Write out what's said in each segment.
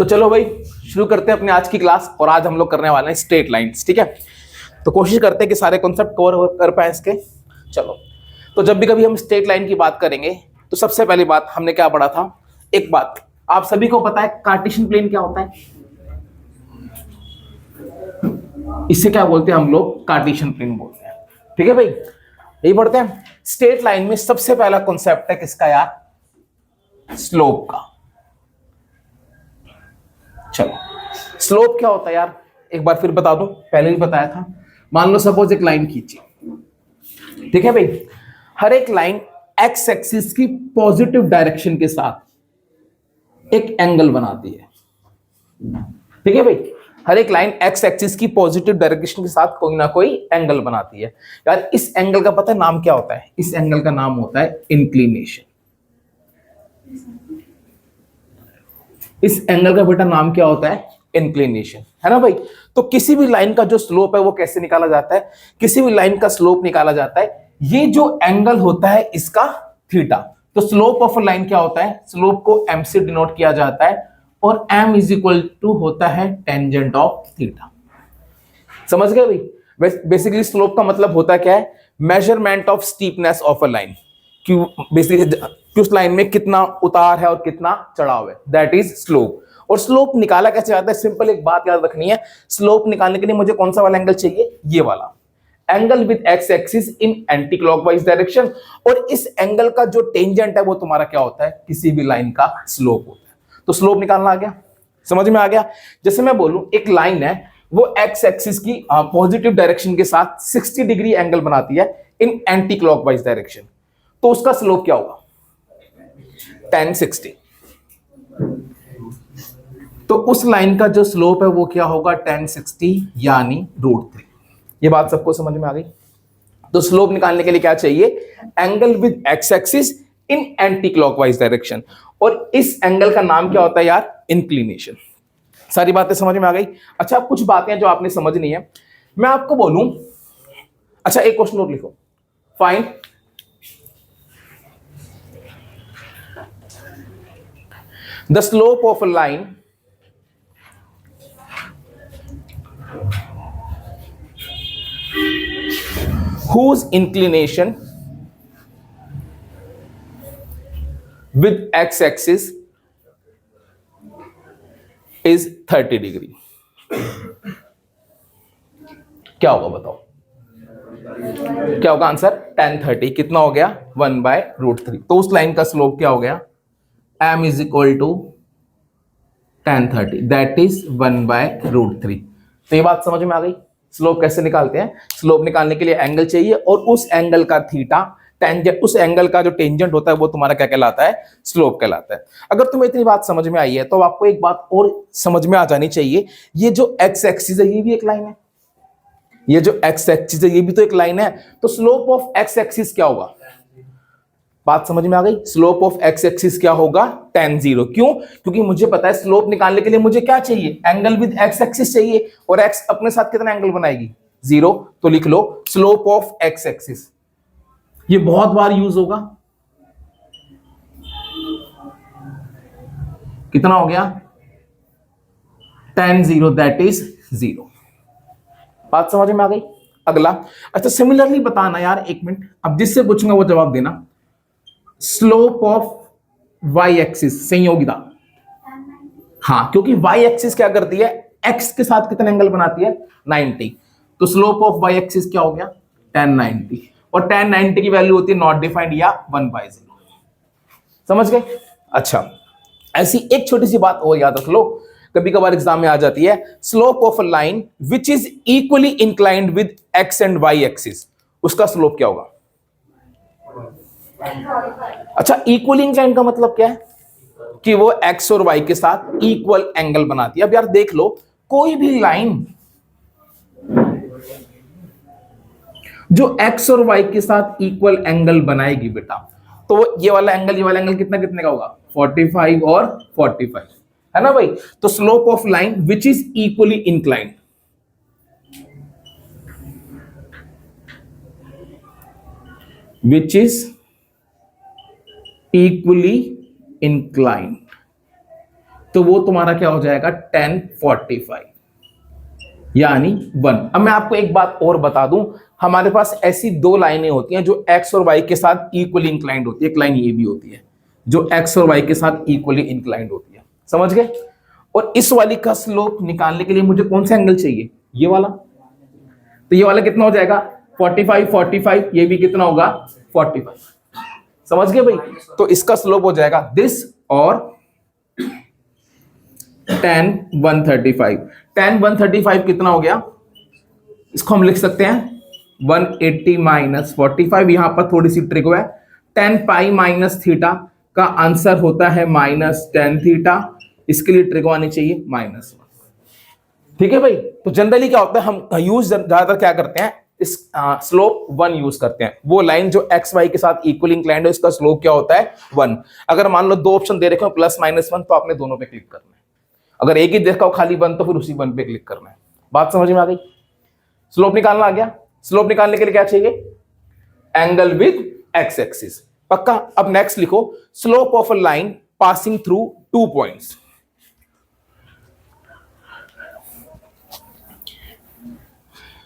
तो चलो भाई शुरू करते हैं अपने आज की क्लास। और आज हम लोग करने वाले हैं स्ट्रेट लाइंस, ठीक है। तो कोशिश करते हैं कि सारे कॉन्सेप्ट कवर कर पाए इसके। चलो, तो जब भी कभी हम स्ट्रेट लाइन की बात करेंगे तो सबसे पहली बात हमने क्या पढ़ा था। एक बात आप सभी को पता है, कार्टेशियन प्लेन क्या होता है? इससे क्या बोलते हैं हम लोग? कार्टेशियन प्लेन बोलते हैं, ठीक है भाई। यही पढ़ते हैं। स्ट्रेट लाइन में सबसे पहला कॉन्सेप्ट है किसका यार? स्लोप का। चलो, स्लोप क्या होता है यार, एक बार फिर बता दो, पहले भी बताया था। मान लो सपोज एक लाइन खींची, ठीक है भाई। हर एक लाइन एक्स एक्सिस की पॉजिटिव डायरेक्शन के साथ एक एंगल बनाती है, ठीक है भाई। हर एक लाइन एक्स एक्सिस की पॉजिटिव डायरेक्शन के साथ कोई ना कोई एंगल बनाती है यार। इस एंगल का पता है नाम क्या होता है? इस एंगल का नाम होता है इंक्लिनेशन। इस एंगल का बेटा नाम क्या होता है? इंक्लिनेशन, है ना भाई। तो किसी भी लाइन का जो स्लोप है वो कैसे निकाला जाता है? किसी भी लाइन का स्लोप निकाला जाता है, ये जो एंगल होता है इसका थीटा। तो स्लोप ऑफ अ लाइन क्या होता है? स्लोप को एम से डिनोट किया जाता है और एम इज इक्वल टू होता है टेंजेंट ऑफ थीटा। समझ गए भाई? बेसिकली स्लोप का मतलब होता क्या है? Measurement of steepness of a line. क्यों? बेसिकली उस लाइन में कितना उतार है और कितना चढ़ाव है, दैट इज स्लोप। और स्लोप निकाला कैसे जाता है? सिंपल एक बात याद रखनी है, स्लोप निकालने के लिए मुझे कौन सा वाला एंगल चाहिए? ये वाला angle with x axis in anti clockwise direction. और इस एंगल का जो टेंजेंट है वो तुम्हारा क्या होता है? किसी भी लाइन का स्लोप होता है। तो स्लोप निकालना आ गया, समझ में आ गया। जैसे मैं बोलूं एक लाइन है, वो एक्स एक्सिस की पॉजिटिव डायरेक्शन के साथ 60 डिग्री एंगल बनाती है इन एंटी क्लॉकवाइज डायरेक्शन, तो उसका स्लोप क्या होगा? tan 60। तो उस लाइन का जो स्लोप है वो क्या होगा? tan 60 यानी √3। ये बात सबको समझ में आ गई? तो स्लोप निकालने के लिए क्या चाहिए? Angle with x axis in anti clockwise direction. और इस एंगल का नाम क्या होता है यार? इंक्लिनेशन। सारी बातें समझ में आ गई? अच्छा, कुछ बातें जो आपने समझनी है, मैं आपको बोलूं। अच्छा, एक क्वेश्चन और लिखो। Find the slope of a line whose inclination with x-axis is 30 degree. क्या होगा बताओ? क्या होगा आंसर? tan 30। कितना हो गया? 1/√3। तो उस लाइन का स्लोप क्या हो गया? m is equal to tan 30, that is 1/√3। तो ये बात समझ में आ गई? स्लोप कैसे निकालते हैं? स्लोप निकालने के लिए एंगल चाहिए और उस एंगल का थीटा, टेंजेंट, उस एंगल का जो टेंजेंट होता है वो तुम्हारा क्या कहलाता है? स्लोप कहलाता है। अगर तुम्हें इतनी बात समझ में आई है तो आपको एक बात और समझ में आ जानी चाहिए, ये जो एक्स एक्सिस है ये भी एक लाइन है, ये जो एक्स एक्सिस है ये भी तो एक लाइन है। तो स्लोप ऑफ एक्स एक्सिस क्या होगा? बात समझ में आ गई? स्लोप ऑफ एक्स एक्सिस क्या होगा? tan 0। क्यों? क्योंकि मुझे पता है स्लोप निकालने के लिए मुझे क्या चाहिए? एंगल विद एक्स एक्सिस चाहिए, और एक्स अपने साथ कितना एंगल बनाएगी? 0। तो लिख लो स्लोप ऑफ एक्स एक्सिस। ये बहुत बार यूज होगा। कितना हो गया? tan 0, that is 0। बात समझ में आ गई? अगला, अच्छा सिमिलरली बताना यार, एक मिनट, अब जिससे पूछूंगा वो जवाब देना। Slope of Y axis, Sanyogita. हाँ, क्योंकि वाई एक्सिस क्या करती है? एक्स के साथ कितना एंगल बनाती है? 90। तो स्लोप ऑफ वाई एक्सिस क्या हो गया? tan 90। और tan 90 की वैल्यू होती है नॉट डिफाइंड या 1/0। समझ गए? अच्छा, ऐसी एक छोटी सी बात और याद रख लो, कभी कभार एग्जाम में आ जाती है। Slope of a line which is equally inclined with X and Y axis, उसका स्लोप क्या होगा? अच्छा, इक्वली इंक्लाइंड का मतलब क्या है? कि वो एक्स और वाई के साथ इक्वल एंगल बनाती है। अब यार देख लो, कोई भी लाइन जो एक्स और वाई के साथ इक्वल एंगल बनाएगी बेटा, तो वो ये वाला एंगल कितना कितने का होगा? 45 और 45, है ना भाई। तो slope of line which is equally inclined, which is equally inclined तो वो तुम्हारा क्या हो जाएगा 1045 यानी 1। अब मैं आपको एक बात और बता दूं, हमारे पास ऐसी दो लाइनें होती हैं जो एक्स और वाई के साथ इक्वली इंक्लाइंड होती है। एक लाइन ये भी होती है जो एक्स और वाई के साथ इक्वली इंक्लाइंड होती है, समझ गए। और इस वाली का स्लोप निकालने के लिए मुझे कौन सा एंगल चाहिए, ये वाला। तो ये वाला कितना हो जाएगा 45 45, ये भी कितना होगा 45, समझ गए भाई। तो इसका स्लोप हो जाएगा दिस और 10 135। 10 135 कितना हो गया, इसको हम लिख सकते हैं 180 माइनस 45, यहां पर थोड़ी सी ट्रिक है। 10 पाई माइनस थीटा का आंसर होता है -10 थीटा, इसके लिए ट्रिक आनी चाहिए -1। ठीक है भाई। तो जनरली क्या होता है, हम यूज ज्यादातर क्या करते हैं, इस स्लोप 1 यूज करते हैं। वो लाइन जो एक्स वाई के साथ इक्वली इंक्लाइंड है, इसका स्लोप क्या होता है 1। अगर मान लो दो ऑप्शन दे रखे हो +-1, तो आपने दोनों पे क्लिक करना है। अगर एक ही देखा हो खाली 1, तो फिर उसी 1 पे क्लिक करना है। बात समझ में आ गई। स्लोप निकालना आ गया। स्लोप निकालने के लिए क्या चाहिए, एंगल विद एक्स एक्सिस, पक्का। अब नेक्स्ट लिखो, slope of a line passing through 2 points.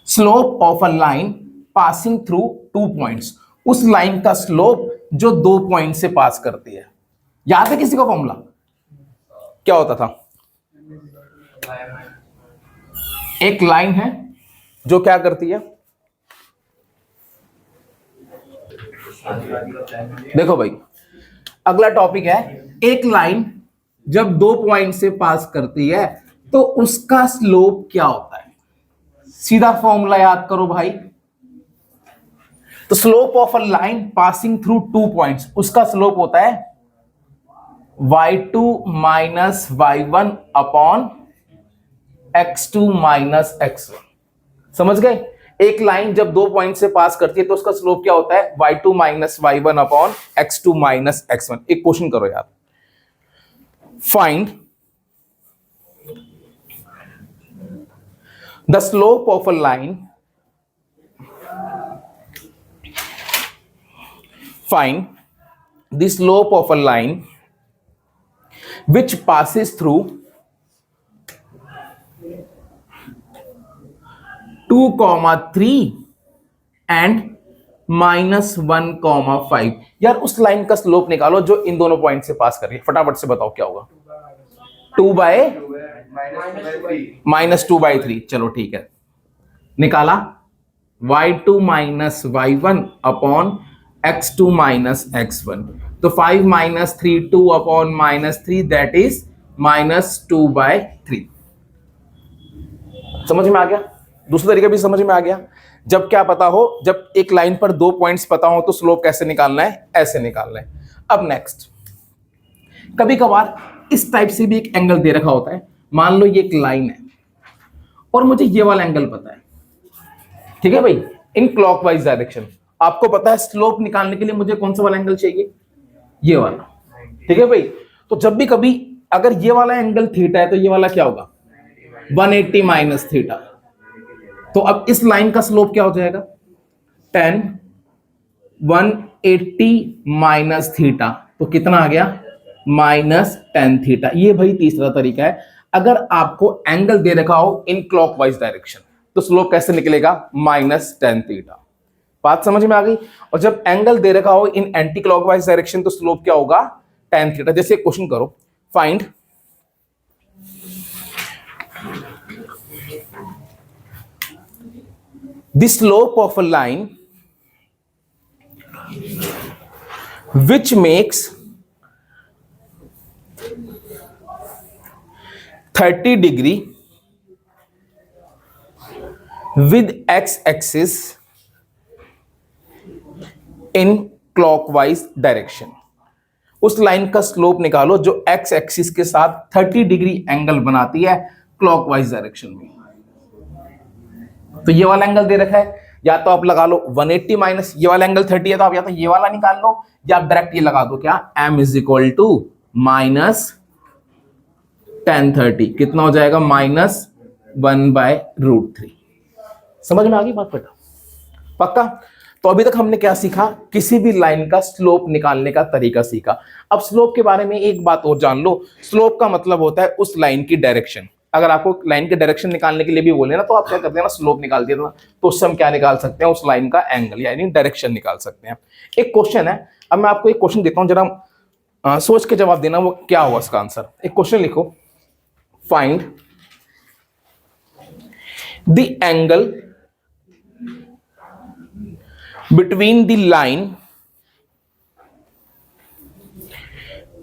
Slope of a line passing through 2 points, उस लाइन का स्लोप जो 2 पॉइंट से पास करती है। याद है किसी को फॉर्मूला क्या होता था, एक लाइन है जो क्या करती है, देखो भाई अगला टॉपिक है, एक लाइन जब 2 पॉइंट से पास करती है तो उसका स्लोप क्या होता है। सीधा फॉर्मूला याद करो भाई। तो slope of a line passing through 2 points, उसका स्लोप होता है y2 minus y1 upon x2 minus x1। समझ गए। एक लाइन जब 2 पॉइंट से पास करती है तो उसका स्लोप क्या होता है y2 minus y1 upon x2 minus x1। एक क्वेश्चन करो यार, find the slope of a line, find the slope of a line which passes through 2,3 and -1,5। यार उस लाइन का स्लोप निकालो जो इन दोनों पॉइंट से पास कर रही है। फटाफट से बताओ क्या होगा, 2/-2/3। चलो ठीक है, निकाला y2 minus y1 upon x2 minus x1। तो 5 माइनस 3 2 अपॉन -3, दैट इज -2/3। समझ में आ गया। दूसरा तरीका भी समझ में आ गया। जब क्या पता हो, जब एक लाइन पर 2 पॉइंट्स पता हो तो स्लोप कैसे निकालना है, ऐसे निकालना है। अब नेक्स्ट, कभी कभार इस टाइप से भी एक एंगल दे रखा होता है। मान लो ये एक लाइन है और मुझे ये वाला एंगल पता है, ठीक है भाई, इन क्लॉकवाइज डायरेक्शन। आपको पता है स्लोप निकालने के लिए मुझे कौन सा वाला एंगल चाहिए, ये वाला, ठीक है भाई। तो जब भी कभी अगर ये वाला एंगल थीटा है तो ये वाला क्या होगा 180 माइनस थीटा। तो अब इस लाइन का स्लोप क्या हो जाएगा 10 180 माइनस थीटा, तो कितना आ गया -10 थीटा। ये भाई तीसरा तरीका है। अगर आपको एंगल दे रखा हो इन क्लॉकवाइज डायरेक्शन तो स्लोप कैसे निकलेगा -10 थीटा। बात समझ में आ गई। और जब एंगल दे रखा हो इन एंटी क्लॉकवाइज डायरेक्शन तो स्लोप क्या होगा tan थीटा। जैसे क्वेश्चन करो, find the slope of a line which makes 30 degree with x-axis in clockwise direction। उस लाइन का स्लोप निकालो जो x एक्सिस के साथ 30 डिग्री एंगल बनाती है क्लॉकवाइज डायरेक्शन में। तो ये वाला एंगल दे रखा है, या तो आप लगा लो 180 माइनस ये वाला एंगल 30 है, तो आप या तो ये वाला निकाल लो या आप डायरेक्ट ये लगा दो, क्या m इज इक्वल टू -1030। कितना हो जाएगा -1/√3। समझ में आ गई बात बेटा, पक्का। तो अभी तक हमने क्या सीखा, किसी भी लाइन का स्लोप निकालने का तरीका सीखा। अब स्लोप के बारे में एक बात और जान लो, स्लोप का मतलब होता है उस लाइन की डायरेक्शन। अगर आपको लाइन की डायरेक्शन निकालने के लिए भी बोले ना, तो आप क्या करते हैं ना, स्लोप निकाल दिया था, तो उससे हम क्या निकाल सकते हैं, उस लाइन का एंगल यानी डायरेक्शन निकाल सकते हैं। एक क्वेश्चन है, अब मैं आपको एक क्वेश्चन देता हूं, जरा सोच के जवाब देना वो क्या हुआ इसका आंसर। एक क्वेश्चन लिखो, find the angle between the line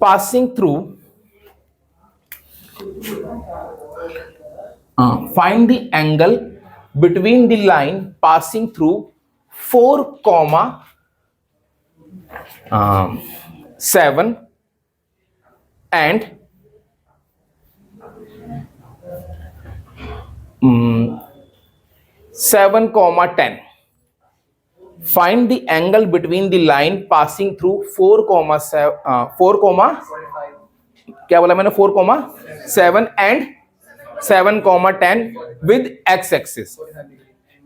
passing through find the angle between the line passing through 4, 7 and 7, 10. Find the angle between the line passing through 4, 7 क्या बोला मैंने, 4, 7 and 7, 10 with x axis।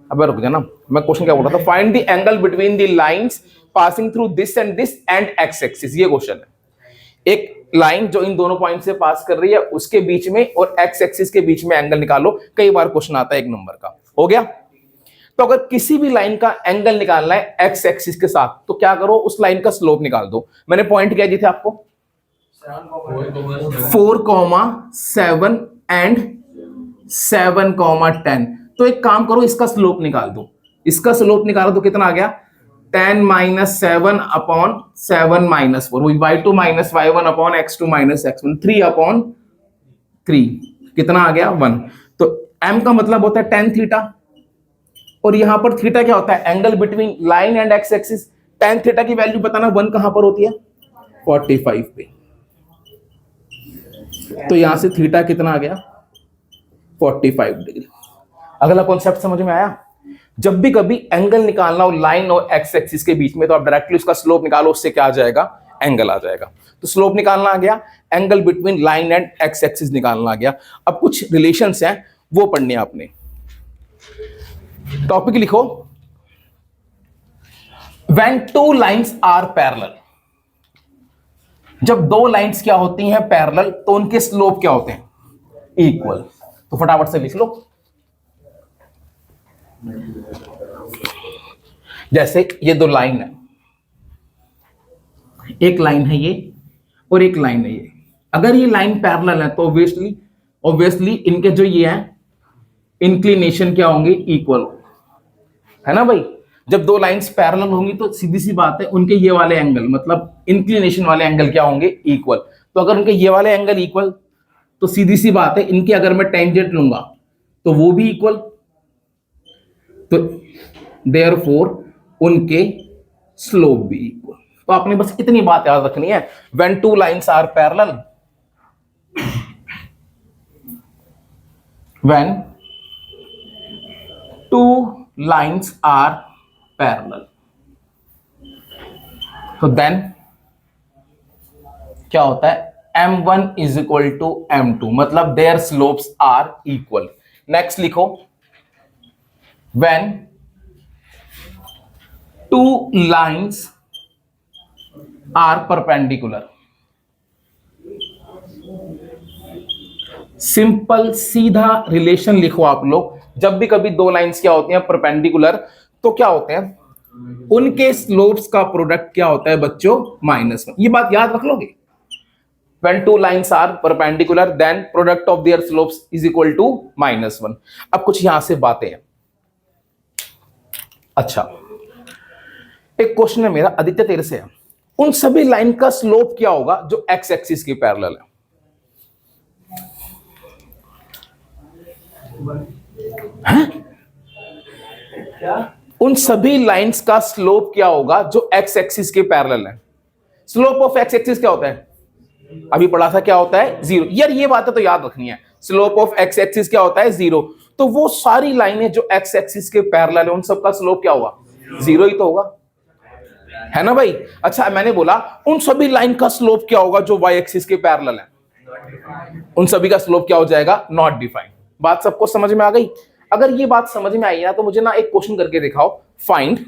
अब रुक जाना, मैं question क्या बोल रहा था, find the angle between the lines passing through this and x axis। ये क्वेश्चन है, एक लाइन जो इन दोनों पॉइंट से पास कर रही है उसके बीच में और x axis के बीच में एंगल निकालो। कई बार क्वेश्चन आता है एक नंबर का, हो गया। तो अगर किसी भी लाइन का एंगल निकालना है x एक्सिस के साथ, तो क्या करो, उस लाइन का स्लोप निकाल दो। मैंने पॉइंट क्या दिए थे आपको, 4, 7 एंड 7, 10। तो एक काम करो, इसका स्लोप निकाल दो। इसका स्लोप निकालो तो कितना आ गया, 10 - 7 अपॉन 7 - 4, वही y2 - y1 upon x2 - x1, 3/3 कितना आ गया, 1। तो m का मतलब होता है tan थीटा, और यहां पर थीटा क्या होता है, angle between line and x axis. tan theta की वैल्यू बताना, 1 कहां पर होती है, 45 पे। तो यहां से थीटा कितना आ गया, 45 डिग्री। अगला कॉन्सेप्ट समझ में आया। जब भी कभी एंगल निकालना हो लाइन और एक्स एक्सिस के बीच में, तो आप डायरेक्टली उसका स्लोप निकालो, उससे क्या आ जाएगा, एंगल आ जाएगा। तो स्लोप निकालना आ गया, angle between line and x axis निकालना आ गया। अब कुछ रिलेशंस हैं वो पढ़ने हैं आपने। टॉपिक लिखो, व्हेन 2 लाइंस आर पैरेलल। जब 2 लाइंस क्या होती हैं, पैरेलल, तो उनके स्लोप क्या होते हैं, इक्वल। तो फटाफट से लिख लो। जैसे ये 2 लाइन है, एक लाइन है ये और एक लाइन है ये। अगर ये लाइन पैरेलल है तो ऑब्वियसली इनके जो ये है इंक्लिनेशन क्या होंगे, इक्वल, है ना भाई। जब 2 लाइंस पैरेलल होंगी तो सीधी सी बात है, उनके ये वाले एंगल मतलब इंक्लिनेशन वाले एंगल क्या होंगे, इक्वल। तो अगर उनके ये वाले एंगल इक्वल, तो सीधी सी बात है, इनके अगर मैं टेंजेंट लूंगा तो वो भी इक्वल। तो देयरफॉर उनके स्लोप भी इक्वल। तो आपने बस इतनी बात याद रखनी है, when 2 lines are parallel, when 2 lines are parallel, so then क्या होता है, m1 is equal to m2, मतलब their slopes are equal। Next लिखो, when 2 lines are perpendicular। Simple सीधा रिलेशन लिखो आप लोग। जब भी कभी 2 लाइंस क्या होती हैं, परपेंडिकुलर, तो क्या होते हैं, उनके स्लोप्स का प्रोडक्ट क्या होता है बच्चों, -1। ये बात याद रख लोगे। When 2 lines are perpendicular, then product of their slopes is equal to -1। अब कुछ यहां से बातें हैं। अच्छा, एक क्वेश्चन है मेरा आदित्य तेरे से है, उन सभी लाइन का स्लोप क्या होगा जो एक्स एक्सिस के पैरेलल है। क्या? उन सभी लाइंस का स्लोप क्या होगा जो एक्स एक्सिस के पैरेलल है। स्लोप ऑफ एक्स एक्सिस क्या होता है, अभी पढ़ा था, क्या होता है, 0। यार ये बात है तो याद रखनी है, स्लोप ऑफ एक्स एक्सिस क्या होता है, 0। तो वो सारी लाइनें जो एक्स एक्सिस के पैरेलल है, उन सबका स्लोप क्या होगा, 0 ही तो होगा, है ना भाई। अच्छा, मैंने बोला उन सभी लाइन का स्लोप क्या होगा जो वाई एक्सिस के पैरेलल है, उन सभी का स्लोप क्या हो जाएगा, नॉट डिफाइंड। बात सबको समझ में आ गई। अगर ये बात समझ में आई ना, तो मुझे ना एक क्वेश्चन करके दिखाओ, find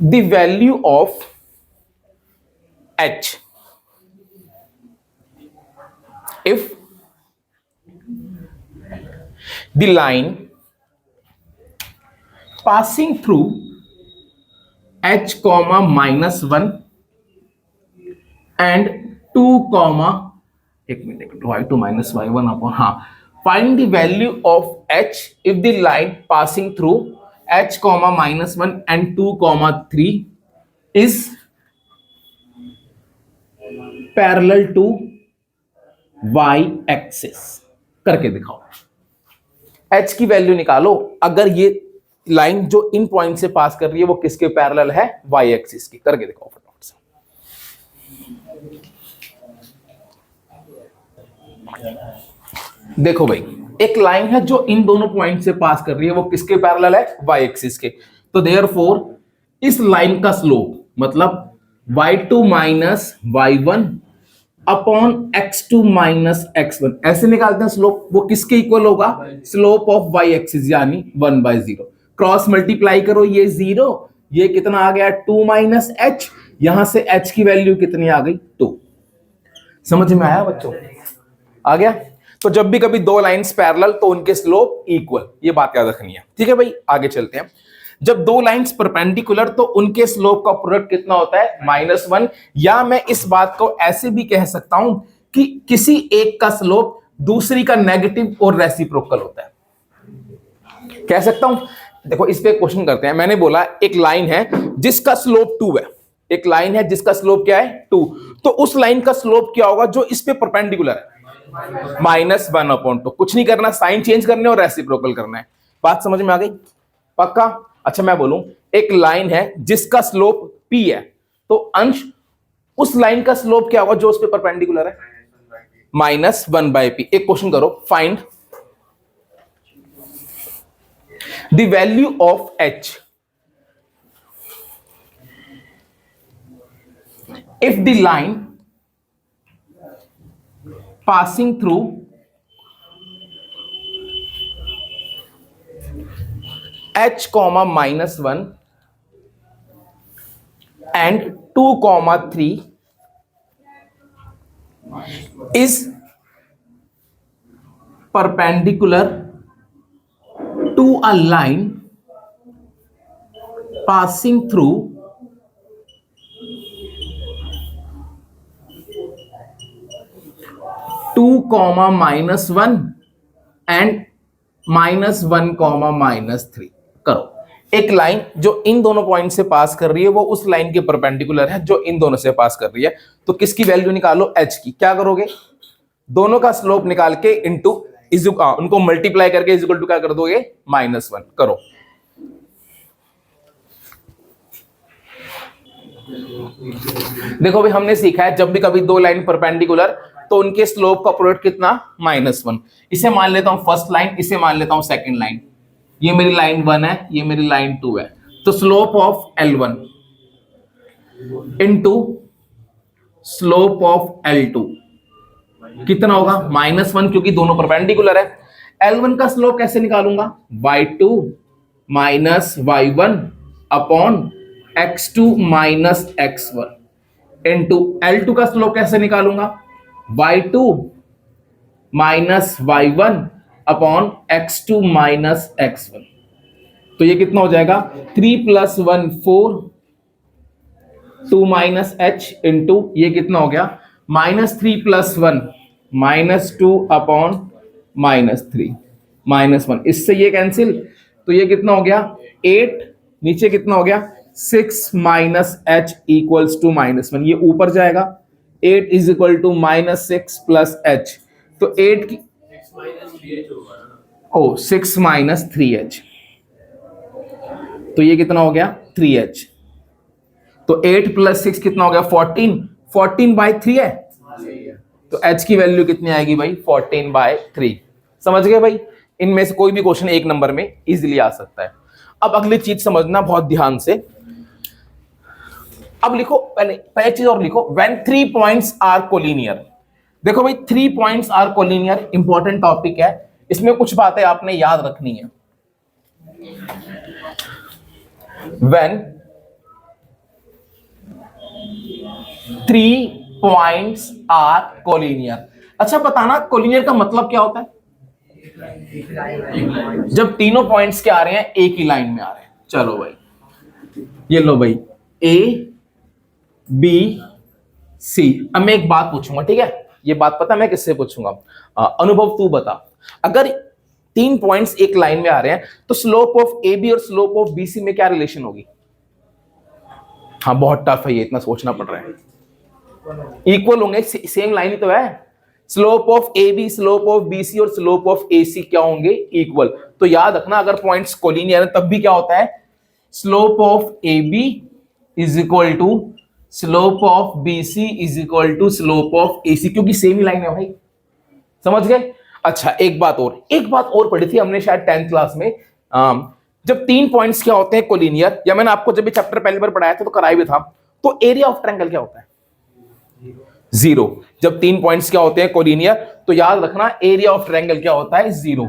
the value of h if the line passing through h comma -1 and 2 comma एक minute y2 minus y1 upon find the value of h if the line passing through h comma -1 and 2 comma 3 is parallel to y axis। करके दिखाओ। h की value निकालो अगर ये line जो इन point से पास कर रही है वो किसके पैरेलल है, y एक्सिस की। करके दिखाओ फटाफट से। देखो भाई एक लाइन है जो इन दोनों पॉइंट से पास कर रही है वो किसके पैरेलल है, y एक्सिस के। तो देयरफॉर इस लाइन का स्लोप मतलब y2 minus y1 upon x2 minus x1 ऐसे निकालते हैं स्लोप। वो किसके इक्वल होगा, स्लोप ऑफ y एक्सिस यानी 1/0। क्रॉस मल्टीप्लाई करो, ये 0, ये कितना आ गया 2 माइनस h, यहां से h की वैल्यू कितनी आ गई 2। समझ में आया बच्चों, आ गया। तो जब भी कभी दो लाइंस पैरेलल तो उनके स्लोप इक्वल, ये बात याद रखनी है। ठीक है भाई, आगे चलते हैं। जब दो लाइंस परपेंडिकुलर तो उनके स्लोप का प्रोडक्ट कितना होता है, -1। या मैं इस बात को ऐसे भी कह सकता हूं कि किसी एक का स्लोप दूसरी का नेगेटिव और रेसिप्रोकल होता है, कह सकता हूं। देखो इस पे क्वेश्चन करते हैं। मैंने बोला एक लाइन है जिसका स्लोप 2 है, एक लाइन है जिसका स्लोप क्या है 2, तो उस लाइन का स्लोप क्या होगा जो इस पे परपेंडिकुलर है, -1/2। कुछ नहीं करना, साइन चेंज करने और रेसिप्रोकल करना है। बात समझ में आ गई, पक्का। अच्छा मैं बोलूं एक लाइन है जिसका स्लोप p है, तो अंश उस लाइन का स्लोप क्या होगा जो उस पे परपेंडिकुलर है, -1/p। एक क्वेश्चन करो, find the value of h if the line passing through h comma -1 and 2 comma 3 is perpendicular to a line passing through (2, -1 and -1, -3। करो। एक लाइन जो इन दोनों पॉइंट से पास कर रही है वो उस लाइन के परपेंडिकुलर है जो इन दोनों से पास कर रही है। तो किसकी वैल्यू निकालो, h की। क्या करोगे, दोनों का स्लोप निकाल के इनटू उनको मल्टीप्लाई करके इज इक्वल टू क्या कर दोगे, -1। करो। देखो भाई हमने सीखा है जब भी कभी दो लाइन परपेंडिकुलर तो उनके स्लोप का प्रोडक्ट कितना, -1। इसे मान लेता हूं फर्स्ट लाइन, इसे मान लेता हूं सेकंड लाइन। ये मेरी लाइन 1 है, ये मेरी लाइन 2 है। तो slope of L1 into slope of L2 कितना होगा, -1, क्योंकि दोनों परपेंडिकुलर है। L1 का स्लोप कैसे निकालूंगा, y2 minus y1 upon x2 minus x1 into L2 का स्लोप कैसे निकालूंगा, y2 minus y1 upon x2 minus x1। तो ये कितना हो जाएगा, 3 + 1 4, 2 माइनस h इंटू ये कितना हो गया, -3 + 1 -2 अपॉन -3 -1। इससे ये कैंसिल, तो ये कितना हो गया 8, नीचे कितना हो गया 6 माइनस h इक्वल्स टू -1। ये ऊपर जाएगा, 8 is equal to -6 plus h। तो 8 की 6 माइनस 3h, तो ये कितना हो गया 3h। तो 8 + 6 कितना हो गया 14, 14/3 है। तो h की वैल्यू कितनी आएगी भाई, 14/3। समझ गए भाई, इनमें से कोई भी क्वेश्चन एक नंबर में इजीली आ सकता है। अब अगली चीज समझना बहुत ध्यान से। अब लिखो, पहले चीज और लिखो, व्हेन 3 पॉइंट्स आर कोलिनियर। देखो भाई 3 points are collinear important topic है, इसमें कुछ बातें आपने याद रखनी है। When 3 points are collinear. अच्छा बताना कोलिनियर का मतलब क्या होता है? जब तीनों पॉइंट्स क्या आ रहे हैं, एक ही लाइन में आ रहे हैं। चलो भाई, ये लो भाई, ए बी सी। अब मैं एक बात पूछूंगा, ठीक है? ये बात पता मैं किससे पूछूंगा? अनुभव तू बता, अगर 3 पॉइंट्स एक लाइन में आ रहे हैं तो स्लोप ऑफ ए बी और स्लोप ऑफ बी सी में क्या रिलेशन होगी? हाँ बहुत टफ है ये, इतना सोचना पड़ रहा है। इक्वल होंगे, सेम लाइन ही तो है। Slope of A B, slope of B C और स्लोप ऑफ ए सी क्या होंगे? इक्वल। तो याद रखना अगर पॉइंट्स कोलिनियर है तब भी क्या होता है? Slope of A B is equal to slope of B C is equal to slope of A C, क्योंकि सेम ही लाइन है भाई। समझ गए? अच्छा एक बात और पढ़ी थी हमने शायद 10th क्लास में। जब 3 पॉइंट्स क्या होते हैं कोलिनियर, या मैंने आपको जब भी चैप्टर पहली बार पढ़ाया था तो कराया भी था, तो एरिया ऑफ ट्रायंगल क्या होता है? 0। जब 3 पॉइंट्स क्या होते हैं कोलिनियर तो याद रखना एरिया ऑफ ट्रायंगल क्या होता है? 0।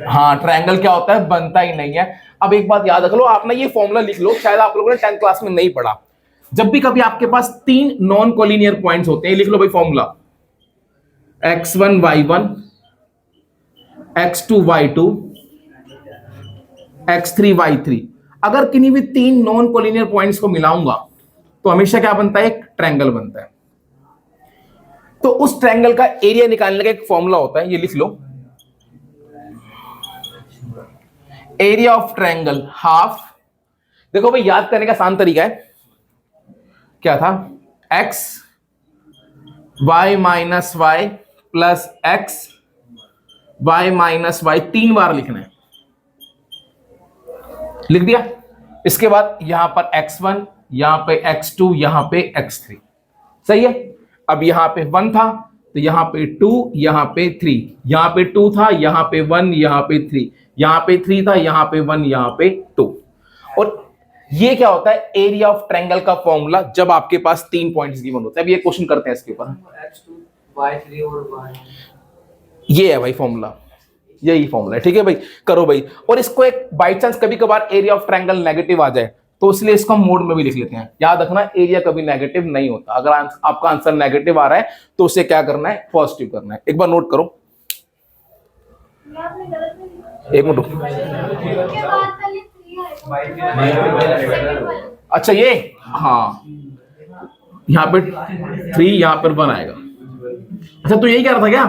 हाँ ट्रायंगल क्या होता है? बनता ही नहीं है। अब एक बात याद रख लो, आप ना ये फॉर्मूला लिख लो, शायद आप लोगों ने 10th क्लास में नहीं पढ़ा। जब भी कभी आपके पास 3 नॉन कोलिनियर पॉइंट्स होते हैं, लिख लो भाई formula, x1 y1, x2 y2, x3 y3। अगर किन्हीं भी 3 नॉन कोलिनियर पॉइंट्स को मिलाऊंगा तो हमेशा क्या बनता है? एक ट्रायंगल बनता है। तो उस ट्रायंगल का एरिया निकालने का एक फॉर्मूला होता है, ये लिख लो, एरिया ऑफ ट्रायंगल हाफ। देखो भाई याद करने का आसान तरीका है, क्या था? x y minus y plus x y minus y 3 बार लिखना है। लिख दिया। इसके बाद यहां पर x1, यहां पे x2, यहां पे x3। सही है। अब यहां पे 1 था तो यहां पे 2, यहां पे 3, यहां पे 2 था, यहां पे 1, यहां पे 3, यहां पे 3 था, यहां पे 1, यहां पे 2। और ये क्या होता है? एरिया ऑफ ट्रायंगल का फॉर्मूला जब आपके पास 3 पॉइंट्स गिवन होते हैं। अब ये क्वेश्चन करते हैं इसके ऊपर। y3 और y, ये है भाई फॉर्मूला, यही फॉर्मूला है। ठीक है भाई, करो भाई। और इसको एक बाई चांस कभी कभार एरिया ऑफ ट्रायंगल नेगेटिव आ जाए तो इसलिए इसको मोड में भी लिख लेते हैं। याद रखना एरिया कभी नेगेटिव नहीं होता। अगर आपका आंसर नेगेटिव आ रहा है तो उसे क्या करना है? पॉजिटिव करना है। एक बार नोट करो, एक मिनट। अच्छा ये, हाँ यहाँ पे 3, यहाँ पर 1 आएगा। अच्छा तो यही कह रहा था क्या?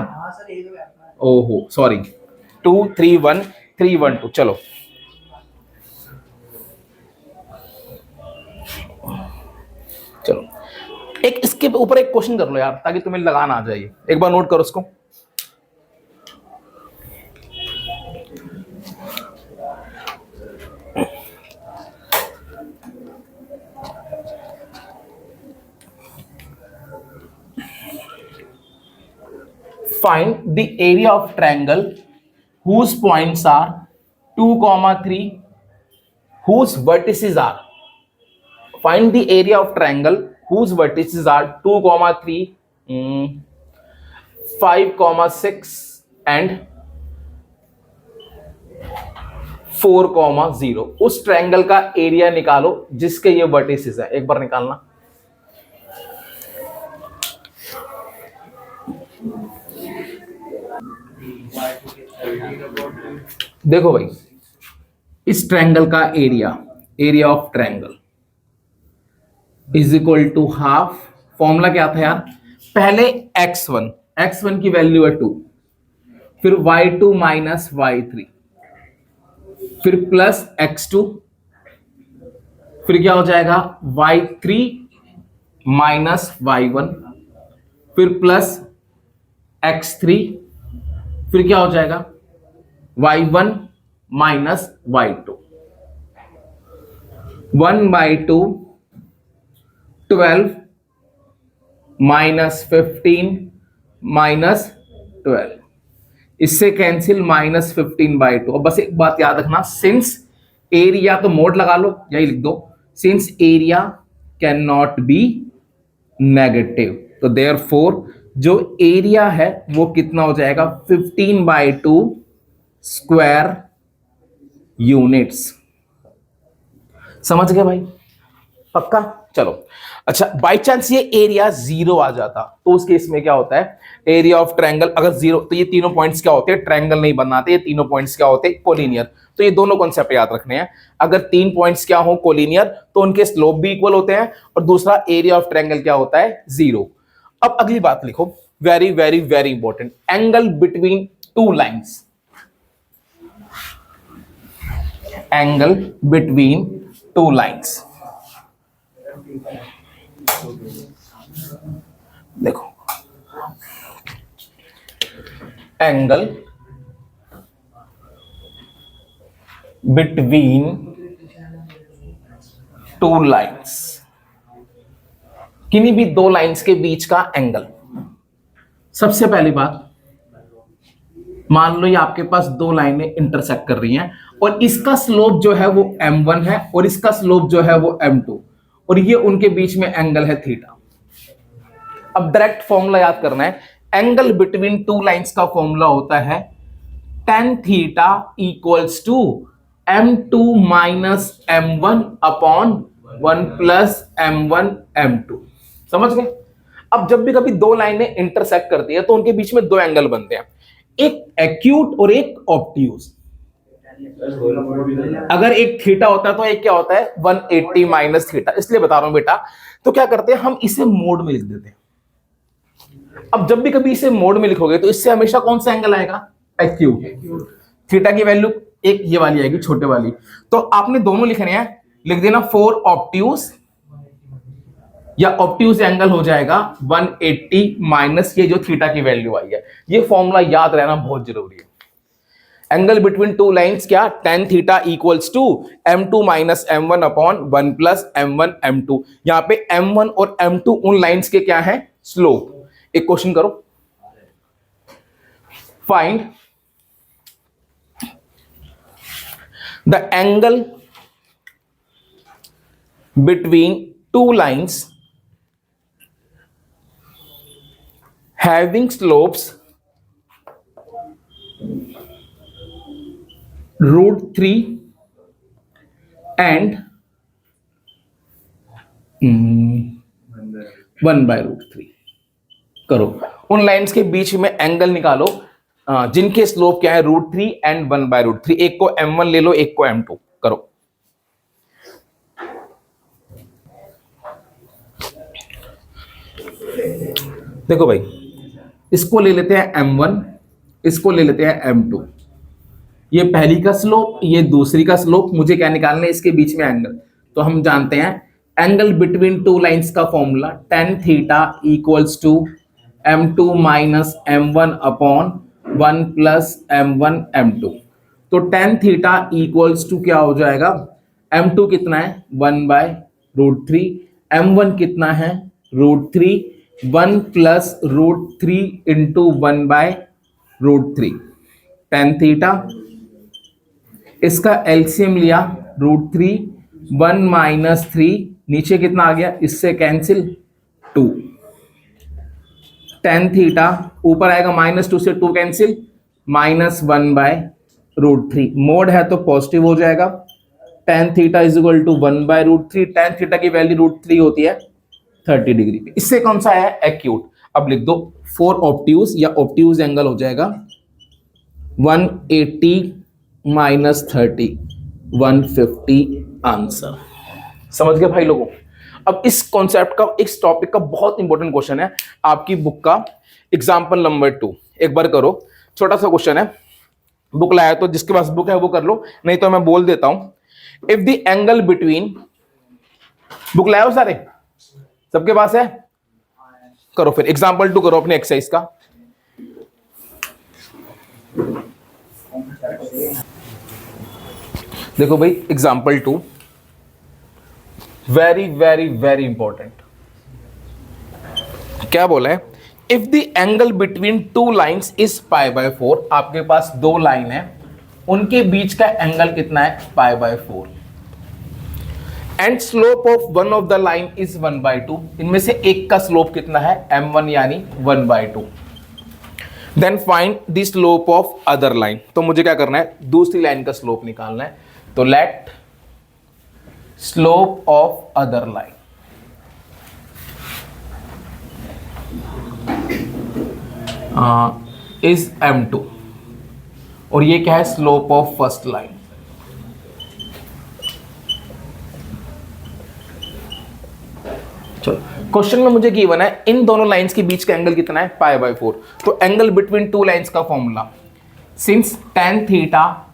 ओहो सॉरी, 2 3 1 3 1 2। चलो चलो एक इसके ऊपर एक क्वेश्चन कर लो यार, ताकि तुम्हें लगाना आ जाए। एक बार नोट करो उसको। Find the area of triangle whose points are 2, 3, whose vertices are. Find the area of triangle whose vertices are 2, 3, 5, 6 and 4, 0। उस ट्रायंगल का एरिया निकालो जिसके ये वर्टिसेस है। एक बार निकालना। देखो भाई, इस ट्रायंगल का area of triangle is equal to half. Formula क्या था यार? पहले x1 की वैल्यू है 2, फिर y2 माइनस y3, फिर प्लस x2, फिर क्या हो जाएगा? y3 माइनस y1, फिर प्लस x3, फिर क्या हो जाएगा? y1 minus y2। 1/2 12 minus 15 minus 12, इससे कैंसिल -15/2। अब बस एक बात याद रखना, सिंस एरिया, तो मोड लगा लो, यही लिख दो, since area can not be negative, तो देयरफॉर जो एरिया है वो कितना हो जाएगा? 15/2 स्क्वायर यूनिट्स। समझ गए भाई? पक्का? चलो अच्छा, बाई चांस ये एरिया 0 आ जाता तो उस केस में क्या होता है, एरिया ऑफ ट्रायंगल अगर 0, तो ये तीनों पॉइंट्स क्या होते हैं, ट्रायंगल नहीं बनाते, ये तीनों पॉइंट्स क्या होते हैं, कोलिनियर। तो ये दोनों कॉन्सेप्ट याद रखने हैं, अगर 3 पॉइंट्स क्या हो कोलिनियर तो उनके स्लोप भी इक्वल होते हैं, और दूसरा एरिया ऑफ ट्रायंगल क्या होता है, 0। अब अगली बात लिखो, very very very important, angle between two lines, angle between two lines. देखो, एंगल बिटवीन टू लाइंस, किन्हीं भी दो लाइंस के बीच का एंगल। सबसे पहली बात, मान लो ये आपके पास दो लाइनें इंटरसेक्ट कर रही हैं और इसका स्लोप जो है वो m1 है और इसका स्लोप जो है वो m2, और ये उनके बीच में एंगल है थीटा। अब डायरेक्ट फॉर्मूला याद करना है, एंगल बिटवीन टू लाइंस का फॉर्मूला होता है tan theta equals to m2 minus m1 upon 1 plus m1 m2। समझ गए? अब जब भी कभी दो लाइनें इंटरसेक्ट करती है तो उनके बीच में दो एंगल बनते हैं, एक एक्यूट और एक ऑब्ट्यूज। अगर एक थीटा होता है तो एक क्या होता है, 180 माइनस थीटा। इसलिए बता रहा हूं बेटा, तो क्या करते हैं हम इसे मोड में लिख देते हैं। अब जब भी कभी इसे मोड में लिखोगे तो इससे हमेशा कौन सा एंगल आएगा, एक्यूट। थीटा की वैल्यू एक ये वाली आएगी, छोटे वाली। तो आपने दोनों लिखने हैं, लिख देना 4 ऑब्ट्यूज, या ऑब्ट्यूज एंगल हो जाएगा 180 माइनस ये जो थीटा की वैल्यू आई है। ये फॉर्मूला याद रहना बहुत जरूरी है। एंगल बिटवीन टू लाइंस क्या, tan theta equals to m2 minus m1 upon 1 plus m1 m2। यहां पे m1 और m2 उन लाइंस के क्या है, स्लोप। एक क्वेश्चन करो, find the angle between two lines having slopes √3 and 1/√3। करो, उन लाइंस के बीच में एंगल निकालो जिनके स्लोप क्या है, √3 एंड 1/√3। एक को m1 ले लो, एक को m2। करो, देखो भाई, इसको ले लेते हैं m1, इसको ले लेते हैं m2। ये पहली का स्लोप, ये दूसरी का स्लोप। मुझे क्या निकालना है, इसके बीच में एंगल। तो हम जानते हैं एंगल बिटवीन टू लाइंस का formula tan theta equals to m2 minus m1 upon 1 plus m1 m2। तो tan थीटा इक्वल्स टू क्या हो जाएगा, m2 कितना है 1/√3, m1 कितना है √3, 1 प्लस √3 इंटू 1/√3। tan थीटा, इसका एलसीएम लिया √3, 1 माइनस 3, नीचे कितना आ गया, इससे कैंसिल 2। tan थीटा ऊपर आएगा -2 से 2 कैंसिल, -1/√3। मोड है तो पॉजिटिव हो जाएगा। tan theta is equal to 1/√3। tan theta की वैल्यू √3 होती है 30 डिग्री पे। इससे कौन सा है, एक्यूट। अब लिख दो 4 ऑब्ट्यूज, या ऑब्ट्यूज एंगल हो जाएगा 180 माइनस 30, 150 आंसर। समझ गए भाई लोगों? अब इस कॉन्सेप्ट का, इस टॉपिक का बहुत इंपॉर्टेंट क्वेश्चन है आपकी बुक का, एग्जाम्पल नंबर 2। एक बार करो, छोटा सा क्वेश्चन है। बुक लाया तो जिसके पास बुक है वो कर लो, नहीं तो मैं बोल देता हूं। If the angle between, book लाया हो सारे, सबके पास है? करो फिर एग्जाम्पल 2 करो अपने एक्सरसाइज का। देखो भाई example 2, very very very important. क्या बोला है, if the angle between two lines is π/4। आपके पास दो लाइन है, उनके बीच का एंगल कितना है, π/4। And slope of one of the line is 1/2। इनमें से एक का स्लोप कितना है, m1 यानी 1/2। Then find the slope of other line. तो मुझे क्या करना है, दूसरी लाइन का स्लोप निकालना है। तो let slope of other line is m2 और ये क्या है, स्लोप ऑफ फर्स्ट लाइन। चलो क्वेश्चन में मुझे गिवन है इन दोनों लाइंस के बीच का एंगल कितना है, π/4। तो एंगल बिटवीन टू लाइंस का formula, since tan theta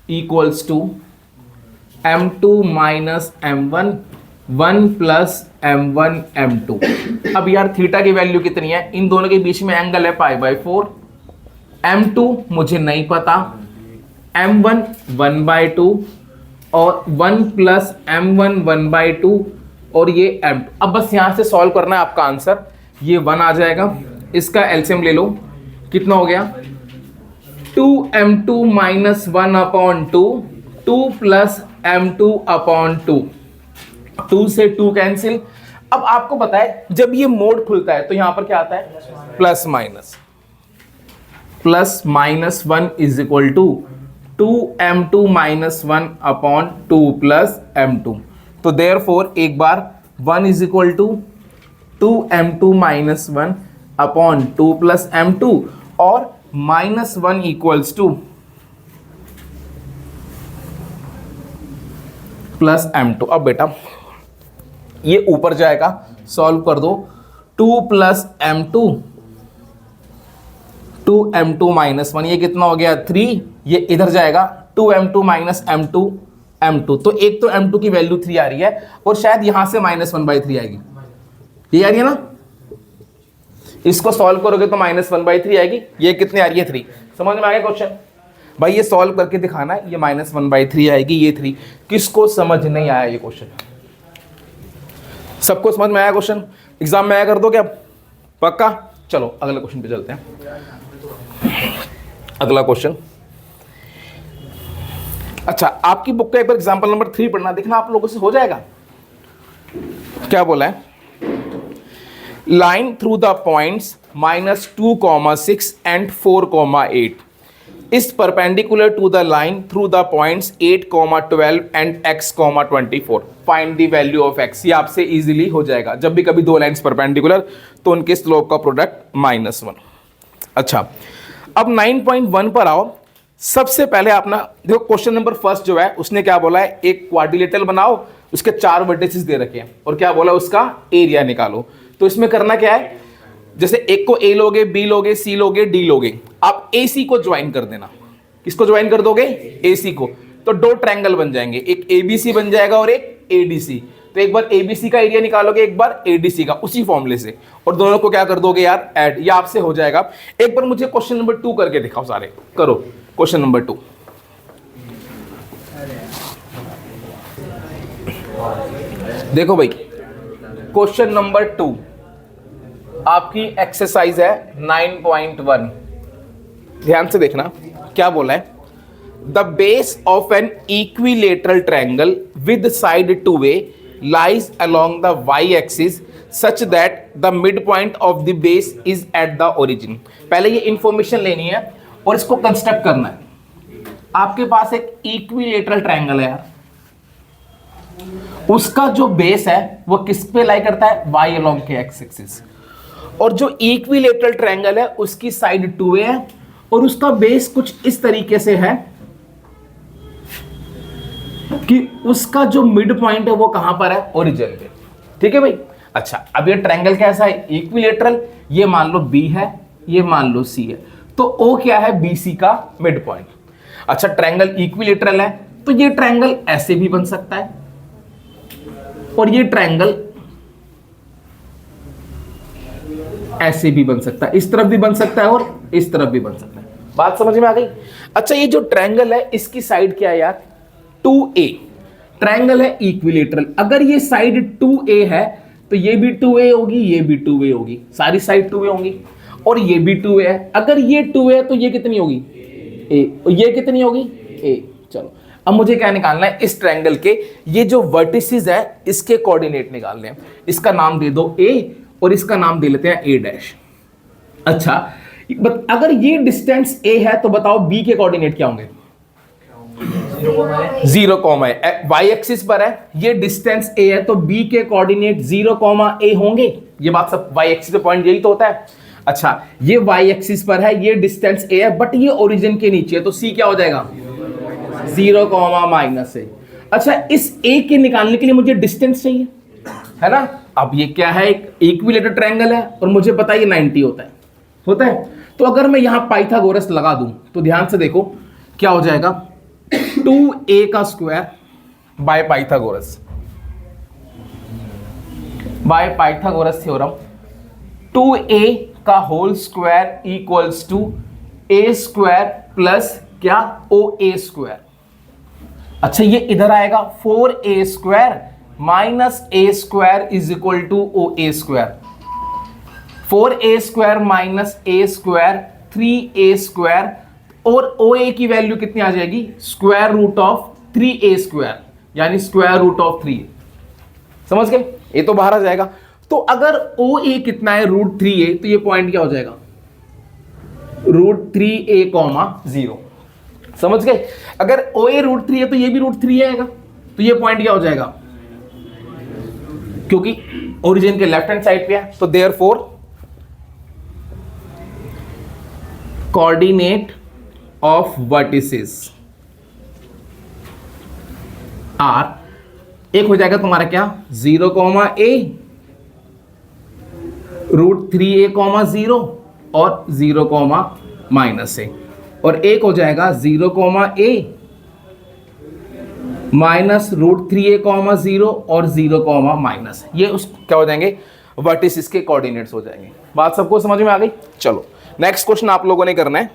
equals to m2 minus m1 1 plus m1 m2। अब यार थीटा की वैल्यू कितनी है, इन दोनों के बीच में एंगल है π/4, m2 मुझे नहीं पता, m1 1/2 और 1 प्लस m1 1/2 और ये m2। अब बस यहां से सॉल्व करना है आपका आंसर, ये 1 आ जाएगा, इसका एलसीएम ले लो, कितना हो गया 2m2 माइनस 1/2, 2 प्लस m2/2, 2 से 2 कैंसिल। अब आपको पता है जब ये मोड खुलता है तो यहां पर क्या आता है, plus minus 1 is equal to 2m2 minus 1/2 plus m2। तो देयरफॉर एक बार 1 is equal to 2m2 minus 1/2 plus m2 और minus 1 equals two plus m2। अब बेटा ये ऊपर जाएगा, सॉल्व कर दो, 2 प्लस m2 माइनस 1, ये कितना हो गया 3, ये इधर जाएगा 2m2 माइनस m2। तो एक तो m2 की वैल्यू 3 आ रही है और शायद यहां से -1/3 आएगी, ये आ रही है ना, इसको सॉल्व करोगे तो -1/3 आएगी, ये कितने आ रही है 3। समझ में आ गया क्वेश्चन भाई, ये सॉल्व करके दिखाना है, ये -1/3 आएगी, ये 3। किसको समझ नहीं आया ये क्वेश्चन, सबको समझ में आया क्वेश्चन, एग्जाम में आया कर दो क्या, पक्का। चलो अगले क्वेश्चन पे चलते हैं। अगला क्वेश्चन, अच्छा आपकी बुक का एक बार एग्जांपल नंबर 3 पढ़ना, देखना आप लोगों से हो जाएगा। क्या बोला है, line through the points -2,6 and 4,8 is perpendicular to the line through the points 8,12 and x,24. Find the value of x। ये आपसे इजीली हो जाएगा, जब भी कभी दो लाइन्स परपेंडिकुलर तो उनके स्लोप का प्रोडक्ट -1। अच्छा अब 9.1 पर आओ। सबसे पहले अपना देखो क्वेश्चन नंबर फर्स्ट जो है उसने क्या बोला है, एक क्वाड्रिलेटरल बनाओ, उसके 4 वर्टिसेस दे रखे हैं और क्या बोला, उसका एरिया निकालो। तो इसमें करना क्या है, जैसे एक को ए लोगे, बी लोगे, सी लोगे, डी लोगे, आप ए सी को ज्वाइन कर देना। किसको ज्वाइन कर दोगे, ए सी को, तो 2 ट्रायंगल बन जाएंगे, एक ए बी सी बन जाएगा और एक ए डी सी। तो एक बार ए बी सी का एरिया निकालोगे, एक बार ए डी सी का, उसी फॉर्मूले से, और दोनों को क्या कर दोगे यार, ऐड। ये आपसे हो जाएगा। एक बार मुझे क्वेश्चन नंबर 2 करके दिखाओ, सारे करो क्वेश्चन नंबर 2। देखो भाई क्वेश्चन नंबर 2 आपकी एक्सरसाइज है 9.1, ध्यान से देखना क्या बोला है, the base of an equilateral triangle with side 2a lies along the y axis such that the mid point of the base is at the origin. पहले ये इंफॉर्मेशन लेनी है और इसको कंस्ट्रक्ट करना है। आपके पास एक इक्विलेटरल ट्रायंगल है यार, उसका जो बेस है वो किस पे लाई करता है, y अलोंग के x एक्सिस, और जो इक्विलेटरल ट्रायंगल है उसकी साइड 2a है और उसका बेस कुछ इस तरीके से है कि उसका जो मिड पॉइंट है वो कहां पर है, ओरिजिन पे। ठीक है भाई। अच्छा अब ये ट्रायंगल कैसा है, इक्विलेटरल, ये मान लो B है, ये मान लो C है, तो O क्या है, BC का मिड पॉइंट। अच्छा ट्रायंगल इक्विलेटरल है तो ये ट्रायंगल ऐसे भी बन सकता है और ये ट्रायंगल ऐसे भी बन सकता है, इस तरफ भी बन सकता है और इस तरफ भी बन सकता है। बात समझ में आ गई। अच्छा ये जो ट्रायंगल है इसकी साइड क्या है यार, 2a। ट्रायंगल है इक्विलेटरल, अगर ये साइड 2a है तो ये भी 2a होगी, ये भी 2a होगी, सारी साइड 2a होंगी, और ये भी 2a है। अगर ये 2a है तो ये कितनी होगी, a, और ये कितनी होगी, a। चलो अब मुझे क्या निकालना है, इस ट्रायंगल के ये जो वर्टिसेस है इसके कोऑर्डिनेट निकालने हैं। इसका नाम दे दो a और इसका नाम दे लेते हैं a डैश। अच्छा अगर ये डिस्टेंस a है तो बताओ b के कोऑर्डिनेट क्या होंगे, 0 कॉमा है, वाई एक्सिस पर है, ये डिस्टेंस a है, तो b के कोऑर्डिनेट 0 कॉमा a होंगे। ये बात सब वाई एक्सिस पे पॉइंट यही तो होता है। अच्छा, ये वाई एक्सिस पर है, ये डिस्टेंस a है, बट ये ओरिजिन के नीचे है, तो c क्या हो जाएगा 0 कॉमा माइनस a। अच्छा, इस a के निकालने के लिए मुझे डिस्टेंस चाहिए, है ना। अब ये क्या है, एक इक्विलेटरल ट्रायंगल है और मुझे पता है ये 90 होता है। तो अगर मैं यहां पाइथागोरस लगा दूं तो ध्यान से देखो क्या हो जाएगा, 2a का square by Pythagoras theorem, 2a का whole square equals to a square plus क्या oa स्क्वायर। अच्छा, ये इधर आएगा 4a square minus a square is equal to oa square. 4a square minus a square 3a square, और oa की value कितनी आ जाएगी, square root of 3a square, यानी स्क्वायर रूट ऑफ 3a। समझ गए, ये तो बाहर आ जाएगा। तो अगर oa कितना है, रूट 3a, तो ये पॉइंट क्या हो जाएगा, रूट 3a कॉमा 0। समझ गए, अगर oa रूट 3 है तो ये भी रूट 3 आएगा, तो ये पॉइंट क्या हो जाएगा, क्योंकि ओरिजिन के लेफ्ट हैंड साइड पे है, तो therefore coordinate of vertices are, एक हो जाएगा तुम्हारा क्या 0 comma a, root 3a comma 0 और 0 कॉमा माइनस a, और एक हो जाएगा 0 comma a minus root 3a comma 0 और 0 कॉमा माइनस। ये उस क्या हो जाएंगे, वर्टिसेस के कोऑर्डिनेट्स हो जाएंगे। बात सबको समझ में आ गई। चलो नेक्स्ट क्वेश्चन आप लोगों ने करना है,